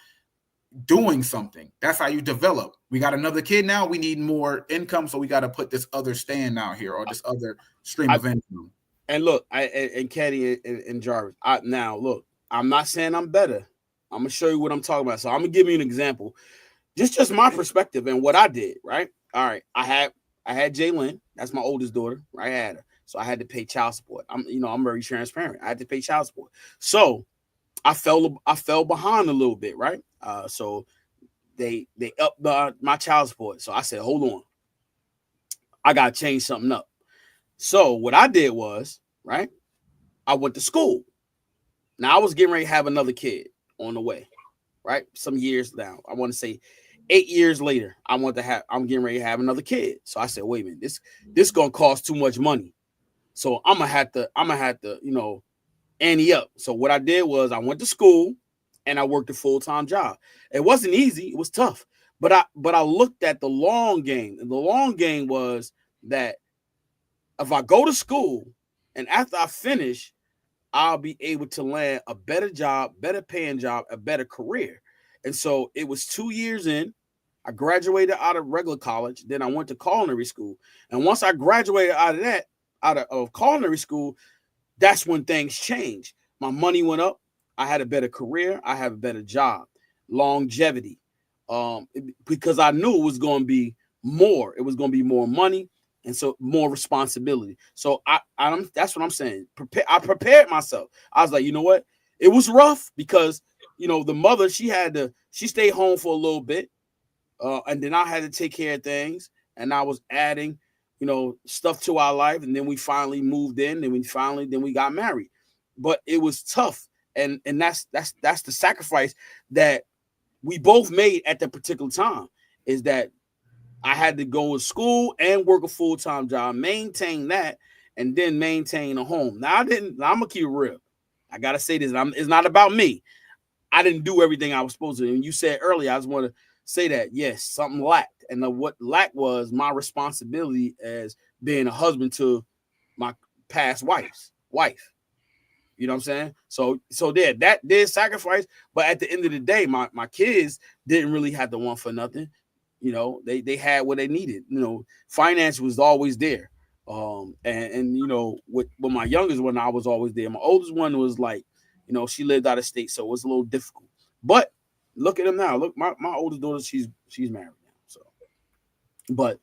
doing something. That's how you develop. We got another kid now. We need more income, so we got to put this other stand out here or this other stream of income. And look, and Caddy and Jarvis. Now look, I'm not saying I'm better. I'm gonna show you what I'm talking about. So I'm gonna give you an example, just my perspective and what I did. Right. All right. I had Jalen. That's my oldest daughter. Right. I had her, so I had to pay child support. I'm very transparent. I had to pay child support. So I fell behind a little bit. Right. So they upped my child support. So I said, hold on, I gotta change something up. So what I did was, right, I went to school. Now I was getting ready to have another kid on the way, right? Some years down. I want to say 8 years later, I'm getting ready to have another kid. So I said, wait a minute, this gonna cost too much money. So I'm gonna have to, ante up. So what I did was I went to school and I worked a full-time job. It wasn't easy, it was tough. But I looked at the long game, and the long game was that if I go to school and after I finish, I'll be able to land a better job, better paying job, a better career. And so it was 2 years in. I graduated out of regular college. Then I went to culinary school. And once I graduated out of culinary school, that's when things changed. My money went up. I had a better career. I have a better job, longevity, because I knew it was going to be more. It was going to be more money. And so more responsibility. So that's what I'm saying. I prepared myself. I was like, you know what? It was rough because, the mother, she stayed home for a little bit. And then I had to take care of things. And I was adding, stuff to our life. And then we finally moved in. Then we got married. But it was tough. And that's the sacrifice that we both made at that particular time, is that I had to go to school and work a full-time job, maintain that, and then maintain a home. Now, I'm going to keep it real. I got to say this. It's not about me. I didn't do everything I was supposed to. And you said earlier, I just want to say that yes, something lacked, and what lacked was my responsibility as being a husband to my past wife. You know what I'm saying? So there, that did sacrifice, but at the end of the day, my kids didn't really have to want for nothing. You know, they had what they needed. You know, finance was always there. And you know, with my youngest one, I was always there. My oldest one was like, you know, she lived out of state, so it was a little difficult. But look at them now. Look, my oldest daughter, she's married now. So, but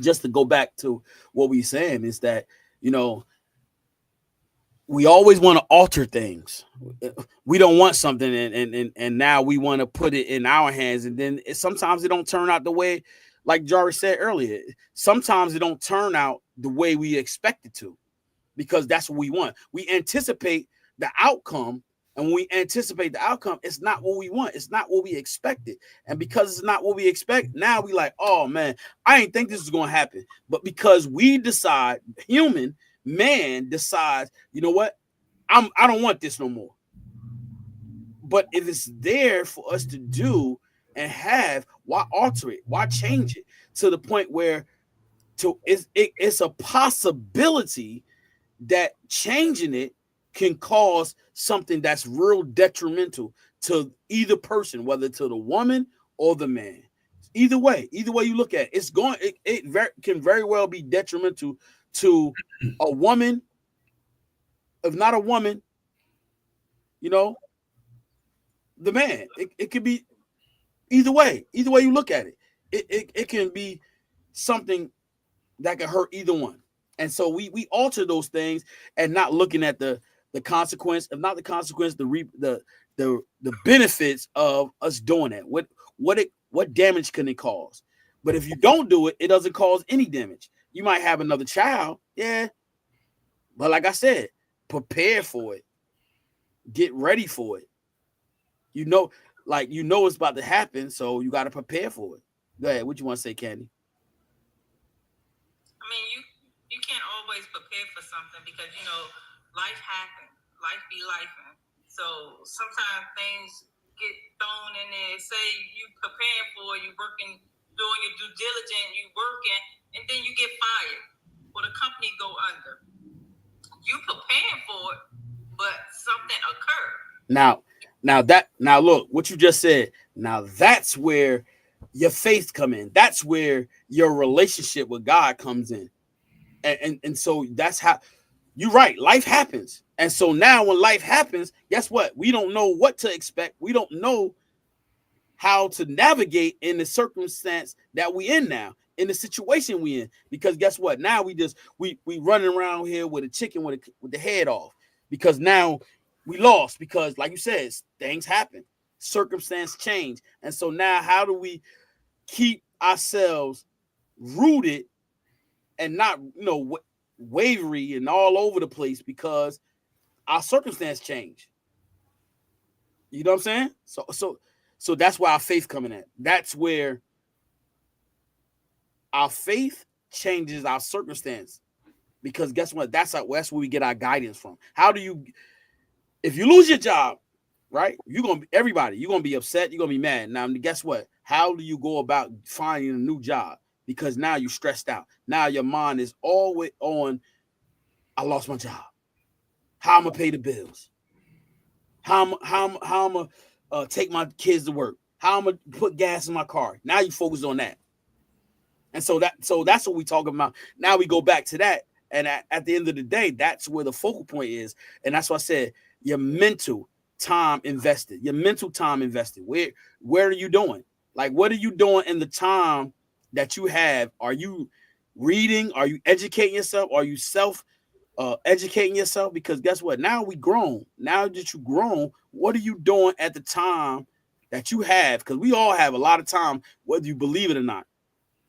just to go back to what we're saying is that, you know, we always want to alter things. We don't want something, and now we want to put it in our hands, and then sometimes it don't turn out the way, like Jarvis said earlier. Sometimes it don't turn out the way we expect it to, because that's what we want. We anticipate the outcome, and when we anticipate the outcome, it's not what we want. It's not what we expected, and because it's not what we expect, now we like, oh man, I didn't think this was going to happen, but because we decide, man decides, you know what, I don't want this no more. But if it's there for us to do and have, why alter it? Why change it to the point where it's a possibility that changing it can cause something that's real detrimental to either person, whether to the woman or the man. Either way you look at it, it can very well be detrimental to a woman, if not a woman, you know, the man. It could be either way you look at it. It can be something that can hurt either one. And so we alter those things and not looking at the consequence, if not the consequence, the benefits of us doing that. What damage can it cause? But if you don't do it, it doesn't cause any damage. You might have another child, yeah. But like I said, prepare for it. Get ready for it. You know it's about to happen, so you got to prepare for it. Go ahead. What you want to say, Candy? I mean, you can't always prepare for something because, you know, life happens. Life be lifing. So sometimes things get thrown in there. Say you preparing for it, you working, doing your due diligence, you working, and then you get fired or the company go under. You preparing for it, but something occurred. Now look what you just said. Now that's where your faith come in. That's where your relationship with God comes in. And so that's how you're right. Life happens. And so now when life happens, guess what? We don't know what to expect. We don't know how to navigate in the circumstance that we in now, in the situation we in. Because guess what? Now we running around here with a chicken with the head off, because now we lost, because like you said, things happen, circumstance change. And so now how do we keep ourselves rooted and not, you know, wavery and all over the place because our circumstance change? You know what I'm saying? So that's where our faith coming at. That's where our faith changes our circumstance, because guess what? That's where we get our guidance from. How do you, if you lose your job, right? You're gonna be upset. You're gonna be mad. Now, guess what? How do you go about finding a new job? Because now you're stressed out. Now your mind is always on, I lost my job. How I'm gonna pay the bills? How I'm gonna take my kids to work? How I'm gonna put gas in my car? Now you focus on that. And so that's what we talk about. Now we go back to that. And at the end of the day, that's where the focal point is. And that's why I said your mental time invested. Where are you doing? Like, what are you doing in the time that you have? Are you reading? Are you educating yourself? Are you educating yourself? Because guess what? Now we grown. Now that you grown, what are you doing at the time that you have? Because we all have a lot of time, whether you believe it or not.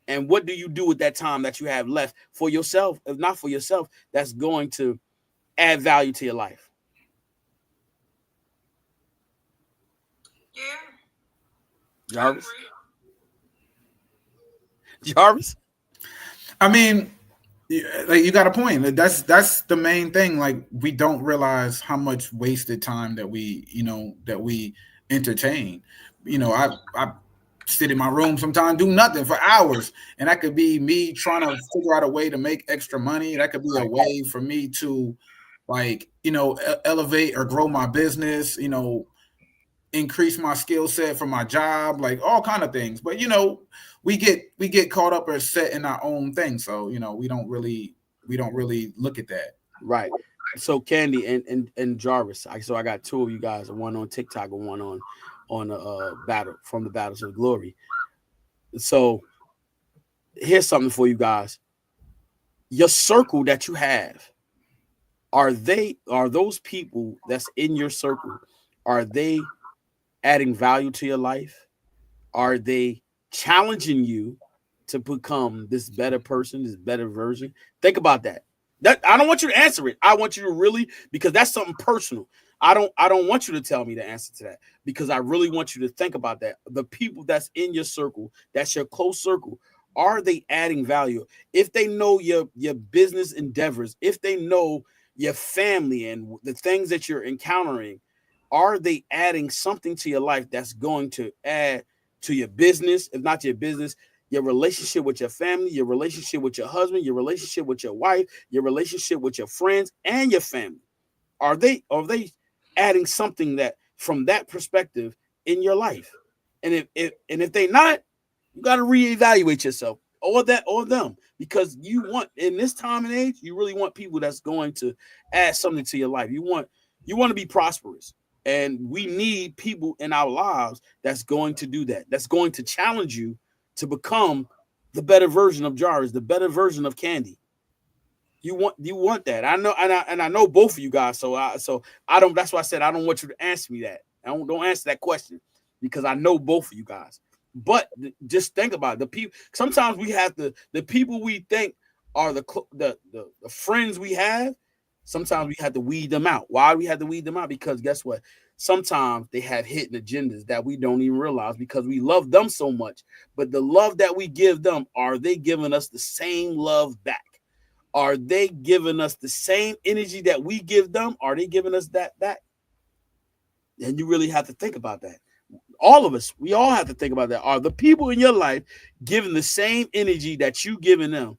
And what do you do with that time that you have left for yourself? If not for yourself, that's going to add value to your life. Yeah. Jarvis? I mean, like, you got a point. That's the main thing. Like, we don't realize how much wasted time that we entertain. You know, sit in my room sometimes, do nothing for hours. And that could be me trying to figure out a way to make extra money. That could be a way for me to, like, elevate or grow my business, increase my skill set for my job, like all kind of things. But we get caught up or set in our own thing. So, we don't really look at that. Right. So Candy and Jarvis. So I got two of you guys, one on TikTok and one on battle from the Battles of Glory. So here's something for you guys. Your circle that you have, are those people that's in your circle, are they adding value to your life? Are they challenging you to become this better person, this better version? Think about that. I don't want you to answer it. I want you to really, because that's something personal. I don't want you to tell me the answer to that, because I really want you to think about that. The people that's in your circle, that's your close circle, are they adding value? If they know your business endeavors, if they know your family and the things that you're encountering, are they adding something to your life that's going to add to your business? If not to your business, your relationship with your family, your relationship with your husband, your relationship with your wife, your relationship with your friends and your family. Are they adding something that from that perspective in your life? And if they not, you got to reevaluate yourself or them, because you want, in this time and age, you really want people that's going to add something to your life. You want to be prosperous. And we need people in our lives that's going to do that. That's going to challenge you to become the better version of Jarvis, the better version of Candy. You want that. I know, and I know both of you guys. So I don't. That's why I said I don't want you to answer me that. Don't answer that question, because I know both of you guys. But just think about it. The people. Sometimes we have the people we think are the friends we have. Sometimes we have to weed them out. Why do we have to weed them out? Because guess what? Sometimes they have hidden agendas that we don't even realize, because we love them so much. But the love that we give them, are they giving us the same love back? Are they giving us the same energy that we give them? Are they giving us that back? And you really have to think about that. All of us, we all have to think about that. Are the people in your life giving the same energy that you giving them?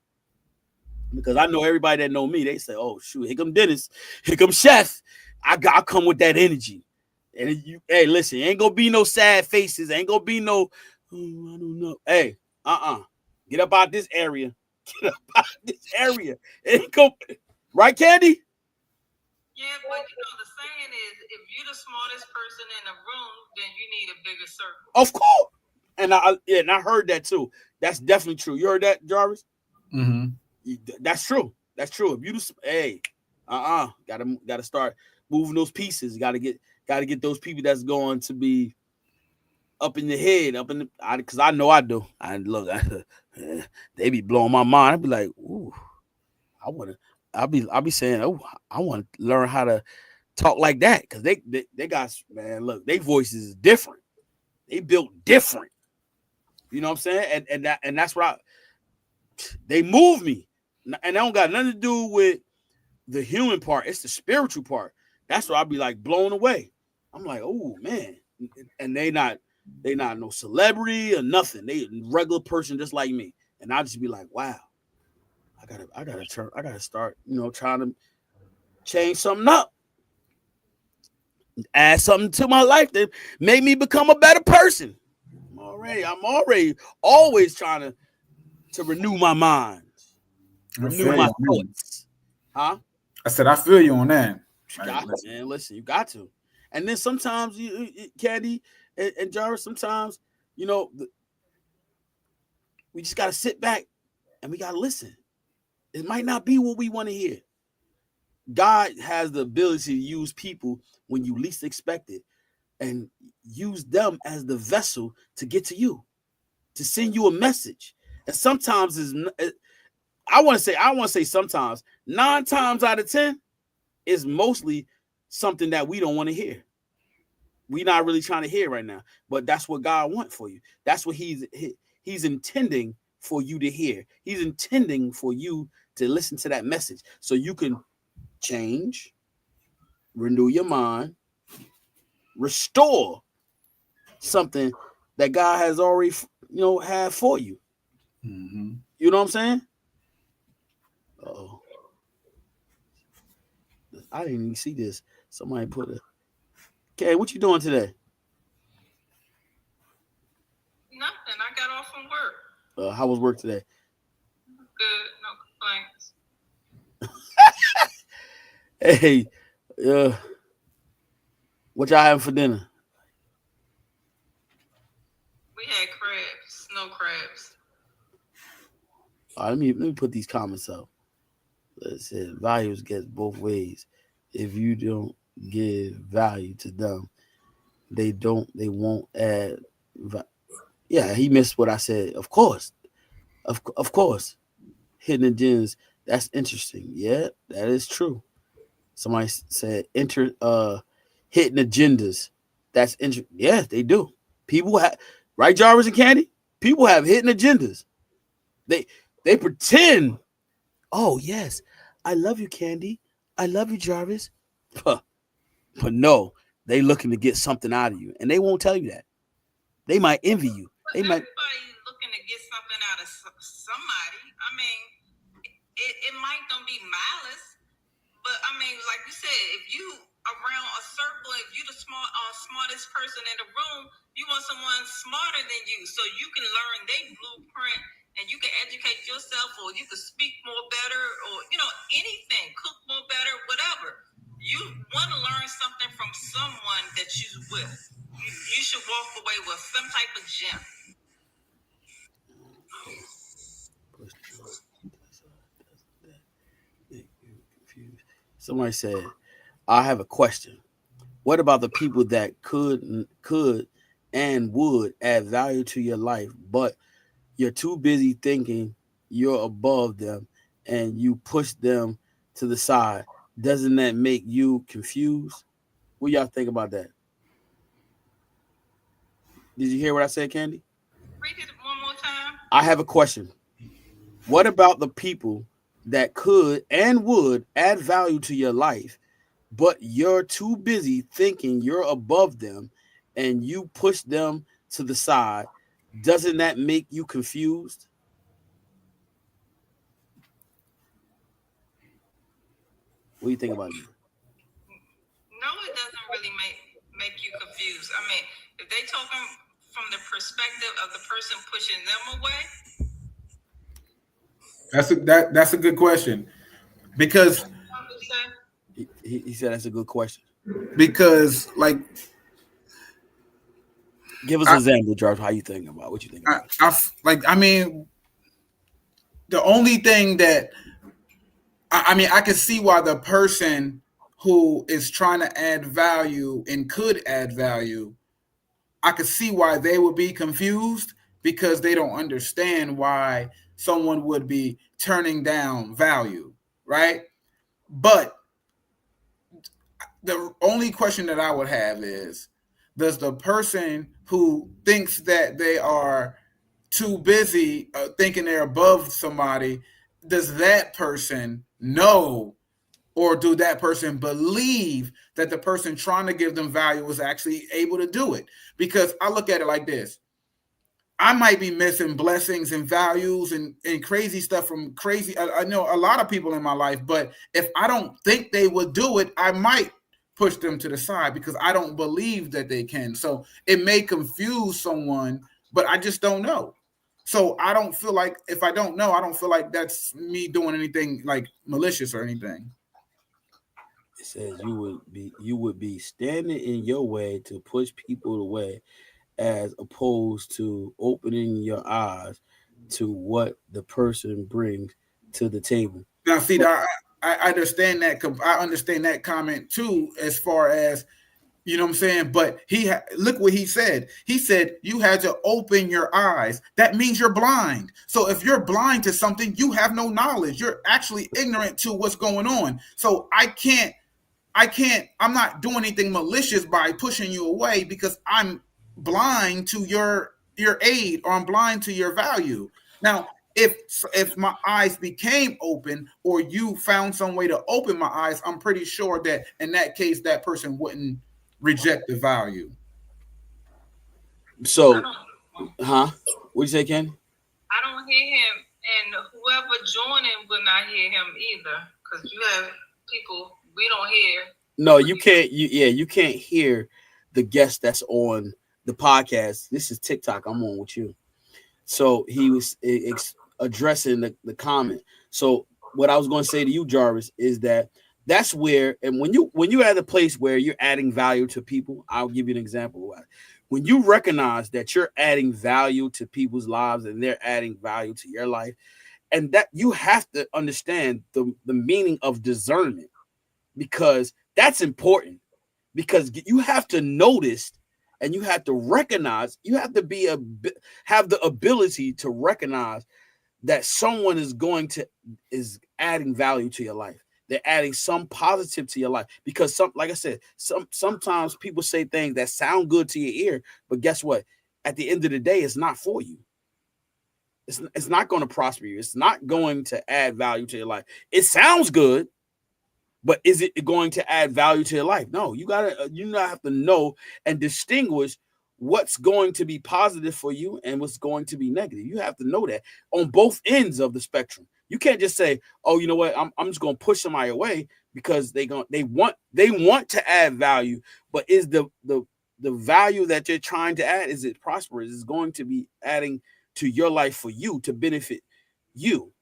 Because I know everybody that know me, they say, "Oh shoot, here come Dennis, here come Chef. I come with that energy." And hey, listen, ain't gonna be no sad faces, ain't gonna be no, I don't know. Hey, get up out this area, get up out this area. It ain't go right, Candy. Yeah, but the saying is, if you're the smartest person in the room, then you need a bigger circle. Of course, and I heard that too. That's definitely true. You heard that, Jarvis? Mm-hmm. That's true. That's true. If you gotta start moving those pieces. Gotta get those people that's going to be up in the head, because I know I do. They be blowing my mind. I be like, ooh, I'll be saying, oh, I want to learn how to talk like that, because they got, man, look, their voices is different. They built different. You know what I'm saying? And that's what they move me. And that don't got nothing to do with the human part. It's the spiritual part. That's why I'll be like blown away. I'm like, oh man. And they not no celebrity or nothing. They regular person just like me. And I'll just be like, wow, I gotta start, trying to change something up. Add something to my life that made me become a better person. I'm already always trying to renew my mind. Renew my thoughts. Huh? I said, I feel you on that. Listen, you got to. And then sometimes, Candy and Jarvis, sometimes, we just got to sit back and we got to listen. It might not be what we want to hear. God has the ability to use people when you least expect it, and use them as the vessel to get to you, to send you a message. And sometimes I want to say sometimes 9 times out of 10 is mostly something that we don't want to hear. We're not really trying to hear right now, but that's what God wants for you. That's what he's intending for you to hear. He's intending for you to listen to that message so you can change, renew your mind, restore something that God has already, had for you. Mm-hmm. You know what I'm saying? Oh, I didn't even see this. Somebody put a. Okay, what you doing today? Nothing. I got off from work. How was work today? Good. No complaints. Hey, what y'all having for dinner? We had crabs. Snow crabs. All right, let me put these comments up. It said values gets both ways. If you don't give value to them, they won't add. Yeah, he missed what I said. Of course, of course, hidden gems. That's interesting. Yeah, that is true. Somebody said hidden agendas. That's interesting. Yeah, they do. People have right, Jarvis and Candy. People have hidden agendas. They pretend. Oh yes, I love you, Candy. I love you, Jarvis. But no, they looking to get something out of you, and they won't tell you that. They might envy you. They might. Everybody's looking to get something out of somebody. I mean, it might not be malice, but I mean, like you said, if you around a circle, if you the smartest person in the room, you want someone smarter than you, so you can learn their blueprint and you can educate yourself, or you can speak more better, or anything, cook more better, whatever. You want to learn something from someone that you're with. You should walk away with some type of gem. Somebody said, I have a question. What about the people that could and would add value to your life, but you're too busy thinking you're above them and you push them to the side? Doesn't that make you confused? What y'all think about that? Did you hear what I said, Candy? Read it one more time. I have a question. What about the people that could and would add value to your life, but you're too busy thinking you're above them and you push them to the side? Doesn't that make you confused? What do you think about it? No, it doesn't really make you confused. I mean, if they talking from the perspective of the person pushing them away. That's a good question, because He said that's a good question. Because like, give us an example, George. How you thinking about what you think about? I mean, the only thing that I can see why the person who is trying to add value and could add value, I could see why they would be confused, because they don't understand why someone would be turning down value, right? But the only question that I would have is, does the person who thinks that they are too busy thinking they're above somebody, does that person know, or do that person believe that the person trying to give them value is actually able to do it? Because I look at it like this. I might be missing blessings and values and crazy stuff from crazy. I know a lot of people in my life, but if I don't think they would do it, I might push them to the side because I don't believe that they can. So it may confuse someone, but I just don't know. So I don't feel like, if I don't know, I don't feel like that's me doing anything like malicious or anything. It says you would be standing in your way to push people away, as opposed to opening your eyes to what the person brings to the table. Now, see, I understand that. I understand that comment too, as far as, you know what I'm saying? But look what he said. He said you had to open your eyes. That means you're blind. So if you're blind to something, you have no knowledge. You're actually ignorant to what's going on. So I'm not doing anything malicious by pushing you away because I'm blind to your aid, or I'm blind to your value. Now, if my eyes became open, or you found some way to open my eyes, I'm pretty sure that in that case, that person wouldn't reject the value. So Huh? What'd you say, Ken? I don't hear him, and whoever joining will not hear him either, because you have people we don't hear. No, you can't. You can't hear the guest that's on the podcast. This is TikTok. I'm on with you. So he was addressing the comment. So what I was going to say to you, Jarvis, is that that's where, and when you at a place where you're adding value to people, I'll give you an example. When you recognize that you're adding value to people's lives and they're adding value to your life, and that you have to understand the meaning of discernment, because that's important, because you have to notice and you have to recognize, you have to have the ability to recognize that someone is adding value to your life. They're adding some positive to your life, because like I said, sometimes people say things that sound good to your ear, but guess what? At the end of the day, it's not for you. It's not going to prosper you. It's not going to add value to your life. It sounds good, but is it going to add value to your life? No, you have to know and distinguish what's going to be positive for you and what's going to be negative. You have to know that on both ends of the spectrum. You can't just say, "Oh, you know what? I'm just going to push somebody away because they want to add value." But is the value that they're trying to add, is it prosperous? Is it going to be adding to your life for you to benefit you?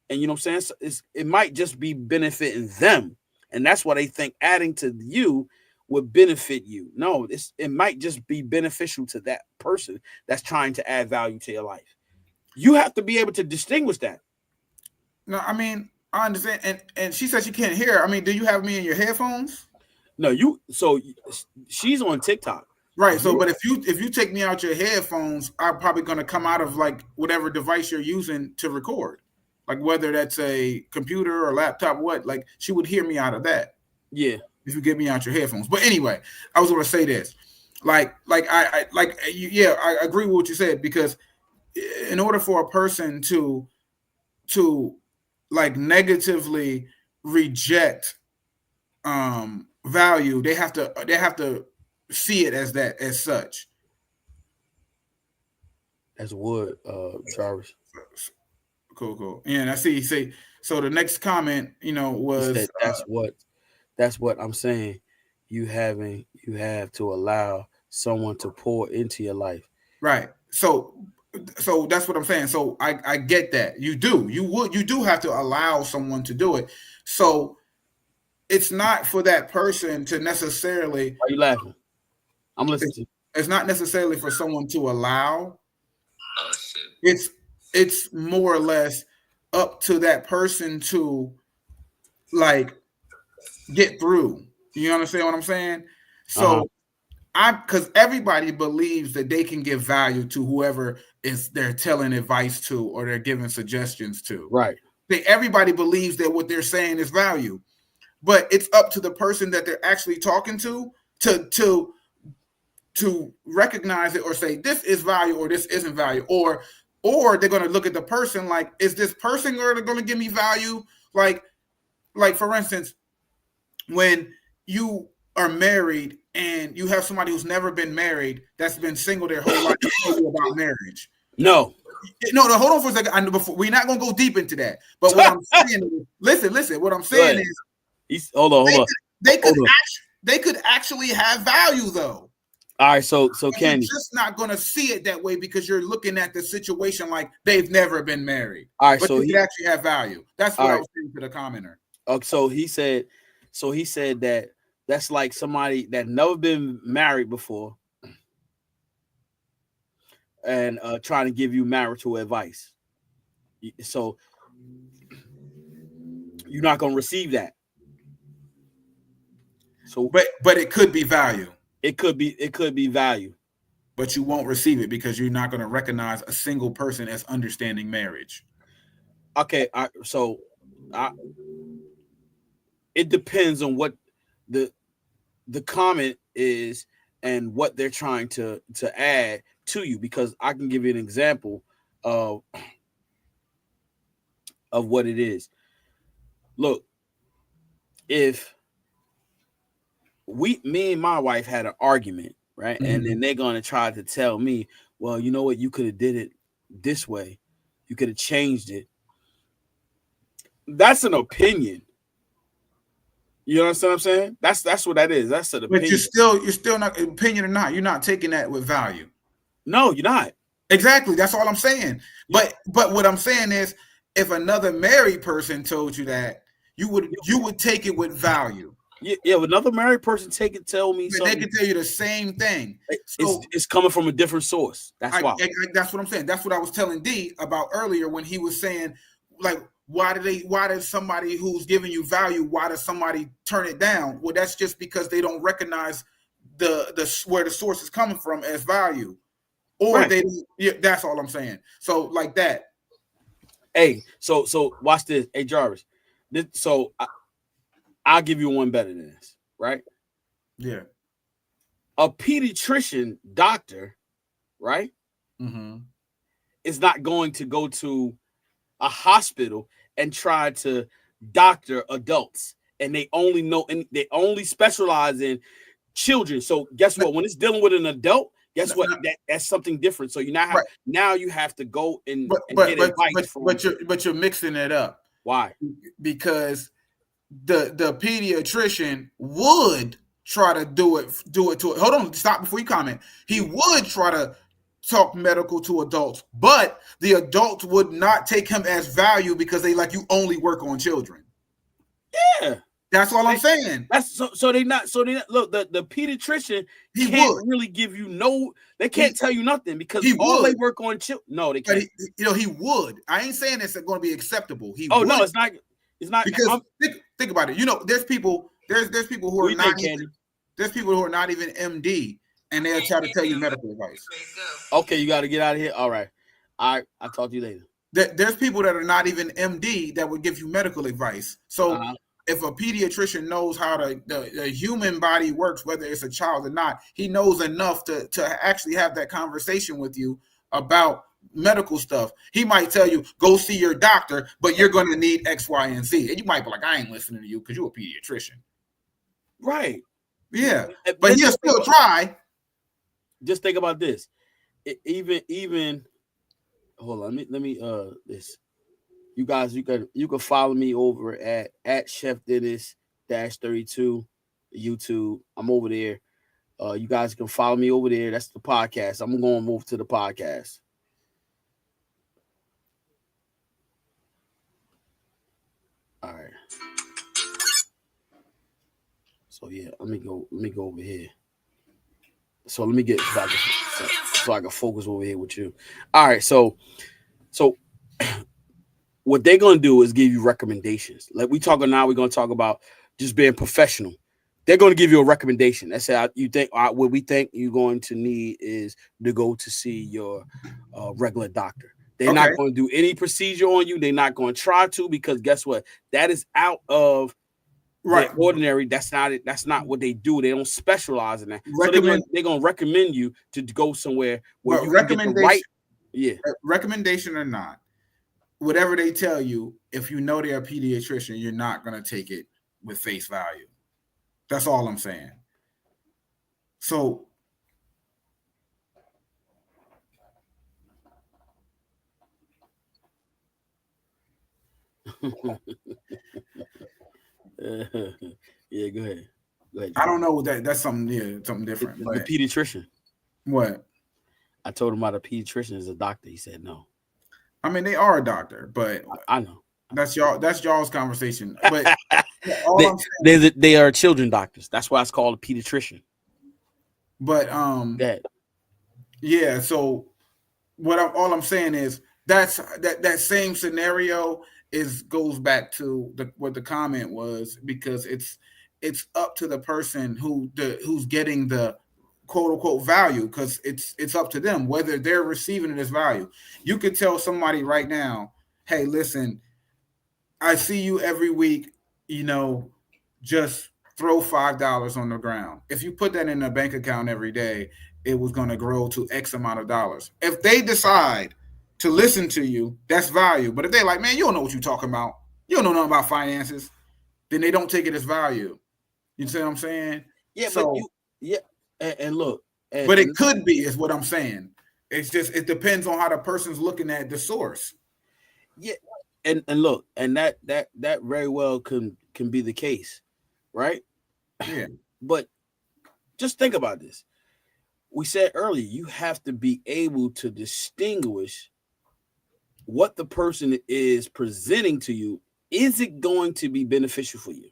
And you know what I'm saying? So it might just be benefiting them. And that's why they think adding to you would benefit you. No, it might just be beneficial to that person that's trying to add value to your life. You have to be able to distinguish that. No, I mean, I understand. And she said she can't hear. I mean, do you have me in your headphones? No, so she's on TikTok. Right. So, but if you take me out your headphones, I'm probably going to come out of like whatever device you're using to record. Like whether that's a computer or laptop, like she would hear me out of that. Yeah. If you get me out your headphones. But anyway, I was going to say this, I agree with what you said, because in order for a person to like negatively reject value, they have to see it as such. As would Jarvis. Cool. And I see. So the next comment, was that's what I'm saying. You have to allow someone to pour into your life. Right. So that's what I'm saying. So I get that. You do have to allow someone to do it. So it's not for that person to necessarily. Why are you laughing? I'm listening. It's not necessarily for someone to allow. It's more or less up to that person to like get through. You understand what I'm saying? So because everybody believes that they can give value to whoever they're telling advice to or they're giving suggestions to. Right. Everybody believes that what they're saying is value, but it's up to the person that they're actually talking to recognize it or say this is value or this isn't value, or they're going to look at the person like, is this person going to give me value? Like for instance, when you are married and you have somebody who's never been married, that's been single their whole life, tell you about marriage. No, hold on for a second. I know we're not going to go deep into that. But what I'm saying is, listen. What I'm saying is, hold on. They could actually have value though. All right, so Candy, you're just not going to see it that way because you're looking at the situation like they've never been married. All right, but so he actually have value. That's what I was saying to the commenter. So he said that that's like somebody that never been married before and trying to give you marital advice. So you're not going to receive that. So, but it could be value. It could be value, but you won't receive it because you're not going to recognize a single person as understanding marriage. Okay, it depends on what the comment is and what they're trying to add to you, because I can give you an example of what it is. Look, if me and my wife had an argument right? And then they're going to try to tell me, well, you know what, you could have did it this way, you could have changed it. That's an opinion. You understand what I'm saying? That's what that is. That's an opinion. But you're still not, opinion or not, you're not taking that with value. No, you're not. Exactly. That's all I'm saying. Yeah. But what I'm saying is, if another married person told you that, you would take it with value. Yeah, if another married person tell me something, they can tell you the same thing. It's coming from a different source. That's why. That's what I'm saying. That's what I was telling D about earlier when he was saying, like, why does somebody who's giving you value, why does somebody turn it down? Well, that's just because they don't recognize the where the source is coming from as value, or right. That's all I'm saying. So like that. Hey, so watch this. Hey, Jarvis. I'll give you one better than this, right? Yeah. A pediatrician doctor, right? Mm-hmm. Is not going to go to a hospital and try to doctor adults, and they only specialize in children. So guess what? When it's dealing with an adult, guess what? That's something different. So you now you have to go and get advice. But you're mixing it up. Why? Because the pediatrician would try to do it to it. Hold on, stop before you comment. He would try to talk medical to adults, but the adults would not take him as value because they like, you only work on children. Yeah. That's all I'm saying. That's so they not look, the pediatrician can't really give you they can't tell you nothing because they work on children. No, they can't. He would. I ain't saying it's going to be acceptable. No, it's not. It's not because think about it. There's people who are not there's people who are not even MD and they'll try to tell you medical advice. Okay, you got to get out of here. All right. I'll talk to you later. There's people that are not even MD that would give you medical advice. So if a pediatrician knows how the human body works, whether it's a child or not, he knows enough to actually have that conversation with you about medical stuff. He might tell you, go see your doctor, but you're going to need X, Y, and Z. And you might be like, I ain't listening to you because you're a pediatrician. Right. Yeah. But he'll still try. Just think about this. Even hold on, let me this. You guys, you can follow me over at Chef Dennis -32 YouTube. I'm over there. You guys can follow me over there. That's the podcast. I'm going to move to the podcast. All right. So yeah, let me go over here. So let me get back so I can focus over here with you. All right, so what they're gonna do is give you recommendations. Like we're gonna talk about just being professional. They're gonna give you a recommendation. That's how you think what we think you're going to need is to go to see your regular doctor. They're not going to do any procedure on you. They're not going to try to, because guess what? That is out of ordinary. That's not what they do. They don't specialize in that. So they're going to recommend you to go somewhere where you can get the right. Yeah. Recommendation or not, whatever they tell you, if you know they're a pediatrician, you're not going to take it with face value. That's all I'm saying. So yeah, go ahead. I don't know what that's something. Yeah, something different. The pediatrician. What? I told him about a pediatrician is a doctor. He said no. I mean, they are a doctor, but I know that's y'all's conversation. But they are children doctors. That's why it's called a pediatrician. But yeah. So all I'm saying is that same scenario goes back to what the comment was, because it's up to the person who's getting the quote unquote value, because it's up to them whether they're receiving it as value. You could tell somebody right now, hey, listen, I see you every week, just throw $5 on the ground. If you put that in a bank account every day, it was going to grow to X amount of dollars. If they decide to listen to you, that's value. But if they're like, man, you don't know what you're talking about, you don't know nothing about finances, then they don't take it as value. You see what I'm saying? Yeah, so, but and look, But it could be, is what I'm saying. It's just, it depends on how the person's looking at the source. Yeah, and look, and that very well can be the case, right? Yeah. But just think about this. We said earlier, you have to be able to distinguish what the person is presenting to you. Is it going to be beneficial for you?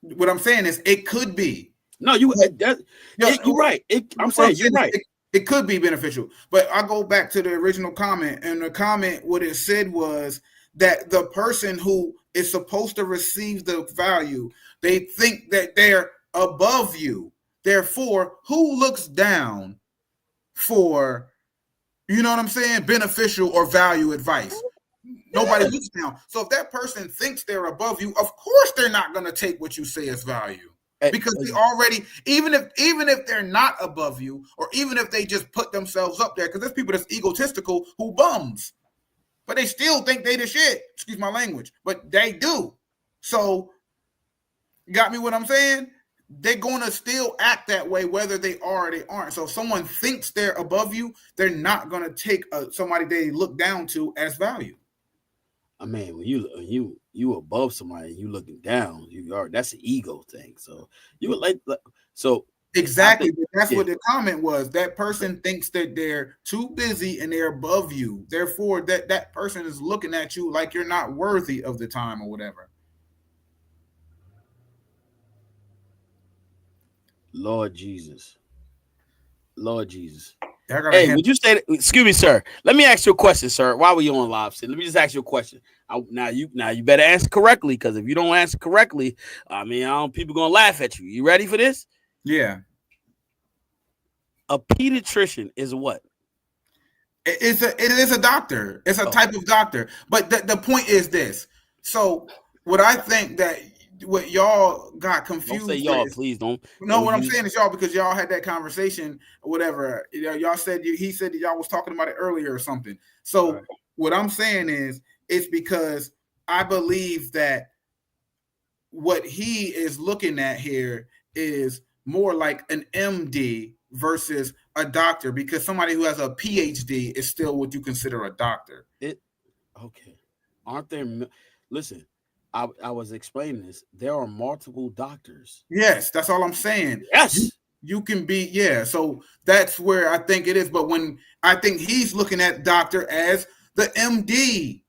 What I'm saying is, it could be. No, you're right. I'm saying you're right. It could be beneficial, but I go back to the original comment, and the comment, what it said was that the person who is supposed to receive the value, they think that they're above you. Therefore, who looks down for, you know what I'm saying, beneficial or value advice? Nobody looks down. So if that person thinks they're above you, of course they're not going to take what you say as value. Because they already, even if they're not above you, or even if they just put themselves up there, because there's people that's egotistical who bums, but they still think they the shit. Excuse my language, but they do. So, got me what I'm saying? They're going to still act that way whether they are or they aren't. So if someone thinks they're above you, they're not going to take somebody they look down to as value. I mean, when you above somebody, you looking down, that's an ego thing. So you would like so exactly. That's what the comment was. That person thinks that they're too busy and they're above you. Therefore, that person is looking at you like you're not worthy of the time or whatever. Lord Jesus. Hey, would you say that, excuse me, sir? Let me ask you a question, sir. Why were you on live? Let me just ask you a question. Now you better answer correctly, because if you don't answer correctly, people gonna laugh at you. You ready for this? Yeah. A pediatrician is what? It is a doctor. It's a type of doctor. But the point is this. So what I think that what y'all got confused. Don't say y'all, please don't. No, what I'm saying is y'all, because y'all had that conversation or whatever. Y'all said he said that y'all was talking about it earlier or something. So what I'm saying is, it's because I believe that what he is looking at here is more like an MD versus a doctor, because somebody who has a PhD is still what you consider a doctor. Okay. Aren't there? Listen. I was explaining this. There are multiple doctors. Yes, that's all I'm saying. Yes, you can be. Yeah, so that's where I think it is. But when I think he's looking at doctor as the MD,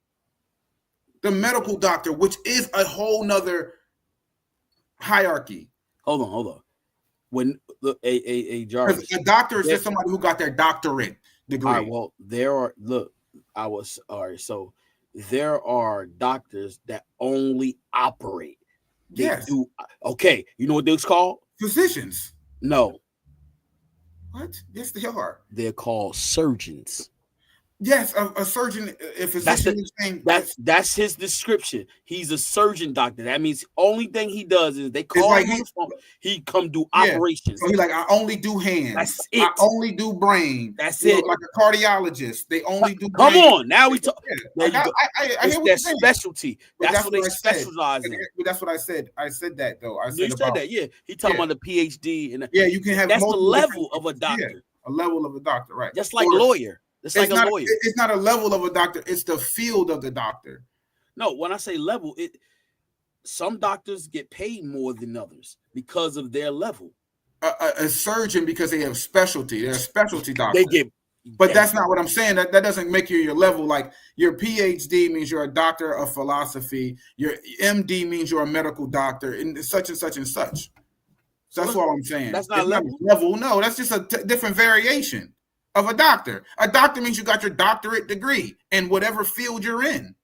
the medical doctor, which is a whole nother hierarchy. Hold on. When a Jarvis, a doctor is just somebody who got their doctorate degree. All right, well, so there are doctors that only operate. Yes. Okay. You know what those called? Physicians. No. What? Yes, they are. They're called surgeons. Yes, a surgeon, a physician. That's his description. He's a surgeon doctor. That means only thing he does is they call him on the phone. He come do operations. So he's like, I only do hands. That's it. I only do brain. That's it. Like a cardiologist, they only do. Come brain. on, now we talk. I hear it's their specialty. That's what they specialize in. That's what I said. I said that though. You said that, yeah. He talking about the PhD and you can have. That's the level of a doctor. Yeah, a level of a doctor, right? Just like lawyer. It's like a lawyer. It's not a level of a doctor. It's the field of the doctor. No, when I say level, some doctors get paid more than others because of their level. A surgeon, because they have specialty. They're a specialty doctor. But that's not what I'm saying. That doesn't make you your level. Like your PhD means you're a doctor of philosophy. Your MD means you're a medical doctor, and such and such and such. So that's what I'm saying. That's not level. No, that's just a different variation of a doctor. A doctor means you got your doctorate degree in whatever field you're in.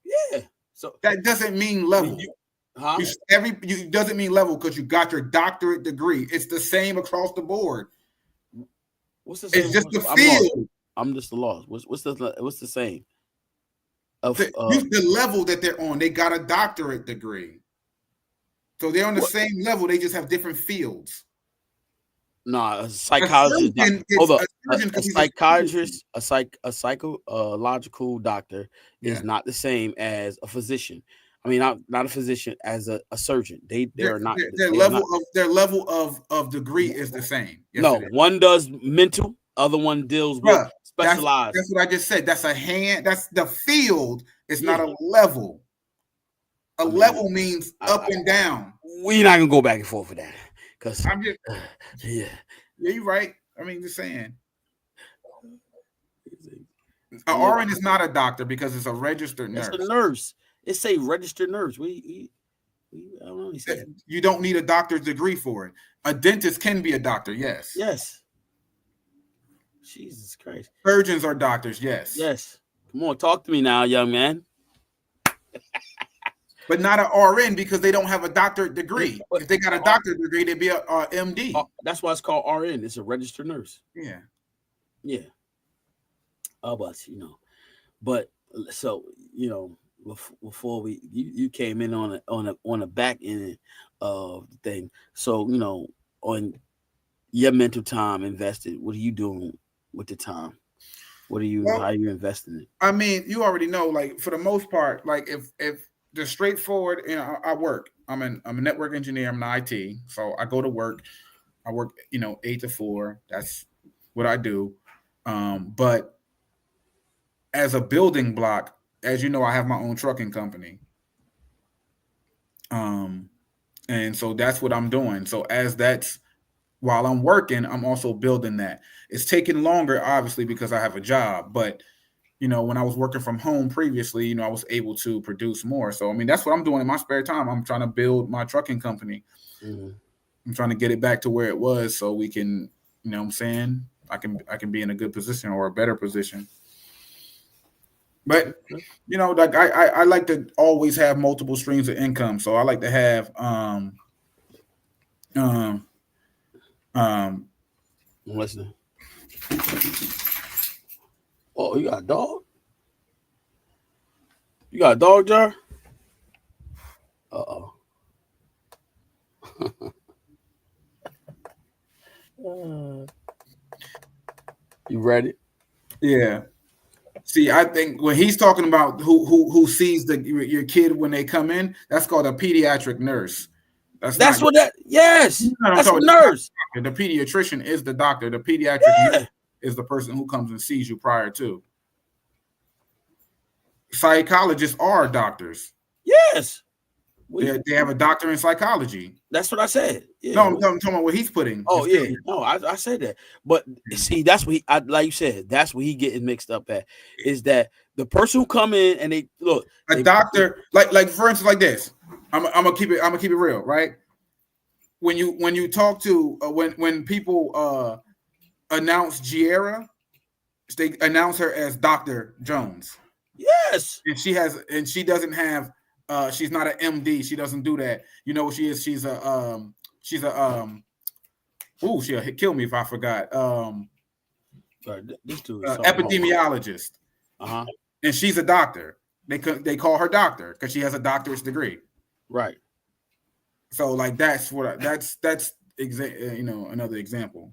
Yeah. So that doesn't mean level. You doesn't mean level because you got your doctorate degree. It's the same across the board. What's the same? It's just the field. I'm just lost. What's the same? The level that they're on, they got a doctorate degree. So they're on the same level. They just have different fields. No, a psychologist. A psychiatrist, a psychological doctor is not the same as a physician. I mean, not a physician, as a surgeon. They're not their level of degree is the same. Yes, no, one does mental, other one deals with specialized. That's what I just said. That's a hand. That's the field. It's not a level. A level means up and down. We're not gonna go back and forth with that, because I'm just yeah, you're right. I mean, just saying. An RN is not a doctor because it's a registered nurse. It's a nurse. It's a registered nurse. I don't know. You don't need a doctor's degree for it. A dentist can be a doctor. Yes. Yes. Jesus Christ. Surgeons are doctors. Yes. Yes. Come on, talk to me now, young man. But not an RN because they don't have a doctorate degree. If they got a doctorate degree, they'd be a MD. That's why it's called RN. It's a registered nurse. Yeah. Yeah. But but so before you came in on the back end of the thing. So on your mental time invested, what are you doing with the time? How are you investing it? I mean, you already know, like, for the most part, like if the straightforward, I work. I'm a network engineer. I'm in IT, so I go to work. I work 8 to 4. That's what I do. But as a building block, as you know, I have my own trucking company. And so that's what I'm doing. So while I'm working, I'm also building that. It's taking longer, obviously, because I have a job. But, when I was working from home previously, I was able to produce more. So, I mean, that's what I'm doing in my spare time. I'm trying to build my trucking company. Mm-hmm. I'm trying to get it back to where it was so we can, what I'm saying? I can be in a good position or a better position. But like I like to always have multiple streams of income. So I like to have I'm listening. Oh, you got a dog? You got a dog, Jar? Uh-oh. You ready? Yeah. See, I think when he's talking about who sees your kid when they come in, that's called a pediatric nurse. Yes, that's a nurse. The pediatrician is the doctor. The pediatric nurse is the person who comes and sees you prior to. Psychologists are doctors. Yes. They have a doctor in psychology. That's what I said. Yeah. No, I'm talking about what he's putting. Oh, yeah. No, I said that. But see, that's what like you said, that's what he getting mixed up at. Is that the person who come in and they look doctor, like for instance, like this. I'm gonna keep it real, right? When you talk to when people announce Giera, they announce her as Dr. Jones. Yes. And she doesn't have she's not an MD. She doesn't do that. You know what she is? She'll kill me if I forgot. This dude epidemiologist. Uh-huh. And she's a doctor. They call her doctor because she has a doctorate degree. Right. So like that's another example.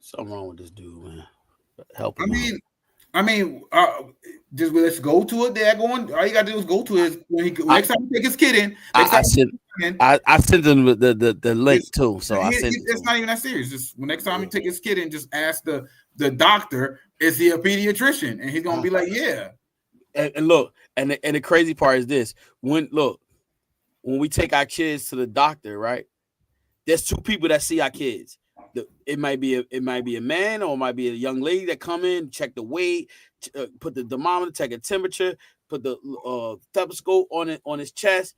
Something wrong with this dude, man. Help him. Just let's go to it. They're going. All you gotta do is go to his next time you take his kid in. I sent him the link too. So it's not even that serious. Just next time you take his kid in, just ask the doctor, is he a pediatrician? And he's gonna be like, yeah. And look, and the crazy part is this: when we take our kids to the doctor, right? There's two people that see our kids. It might be a man or it might be a young lady that come in, check the weight, put the thermometer, check a temperature, put the stethoscope on his chest,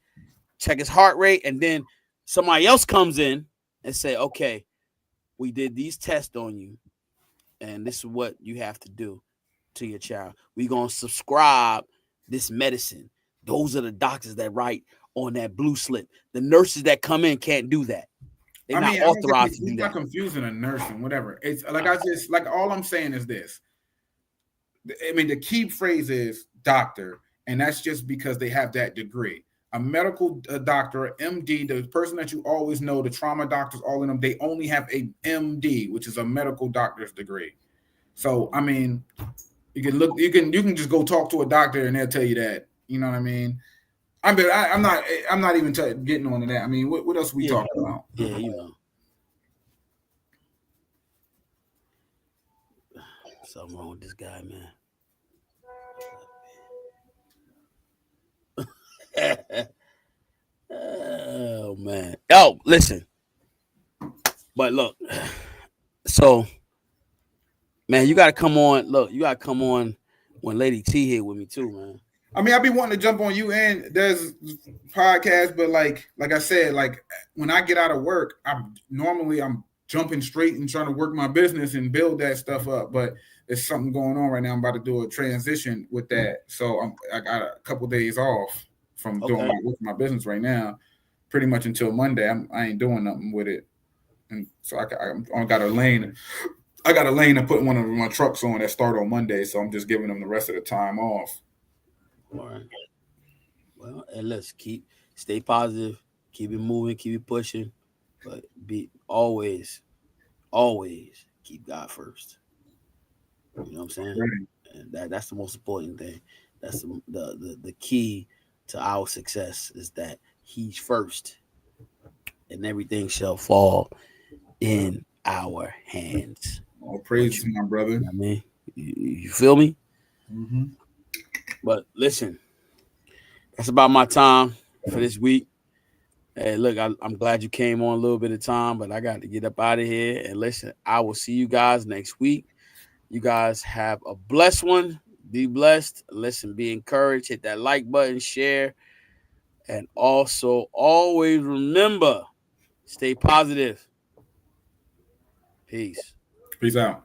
check his heart rate, and then somebody else comes in and say, okay, we did these tests on you, and this is what you have to do to your child. We're gonna subscribe this medicine. Those are the doctors that write on that blue slip. The nurses that come in can't do that. They're not authorized to do that. It's not confusing a nurse and whatever. It's like all I'm saying is this. I mean, the key phrase is doctor, and that's just because they have that degree. A medical doctor, MD, the person that you always know, the trauma doctors, all of them, they only have a MD, which is a medical doctor's degree. So I mean, you can just go talk to a doctor and they'll tell you that. You know what I mean? I'm not even getting on to that. I mean, what else we talking about? Yeah, you know. Something wrong with this guy, man. Oh man. Oh, listen. But look, so man, you gotta come on. Look, you gotta come on when Lady T here with me too, man. I mean, I be wanting to jump on you and there's podcasts, but like I said, like when I get out of work, I'm jumping straight and trying to work my business and build that stuff up. But there's something going on right now. I'm about to do a transition with that, so I got a couple days off from doing my business right now, pretty much until Monday. I ain't doing nothing with it, and so I got a lane. I got a lane to put one of my trucks on that start on Monday, so I'm just giving them the rest of the time off. All right. Well, and let's stay positive, keep it moving, keep it pushing, but be always keep God first. You know what I'm saying? Right. And that's the most important thing. That's the key to our success is that He's first, and everything shall fall in our hands. All praise to my brother. You know what I mean, you feel me? Mm-hmm. But listen, that's about my time for this week. Hey, look, I'm glad you came on a little bit of time, but I got to get up out of here. And listen, I will see you guys next week. You guys have a blessed one. Be blessed. Listen, be encouraged. Hit that like button, share. And also, always remember, stay positive. Peace. Peace out.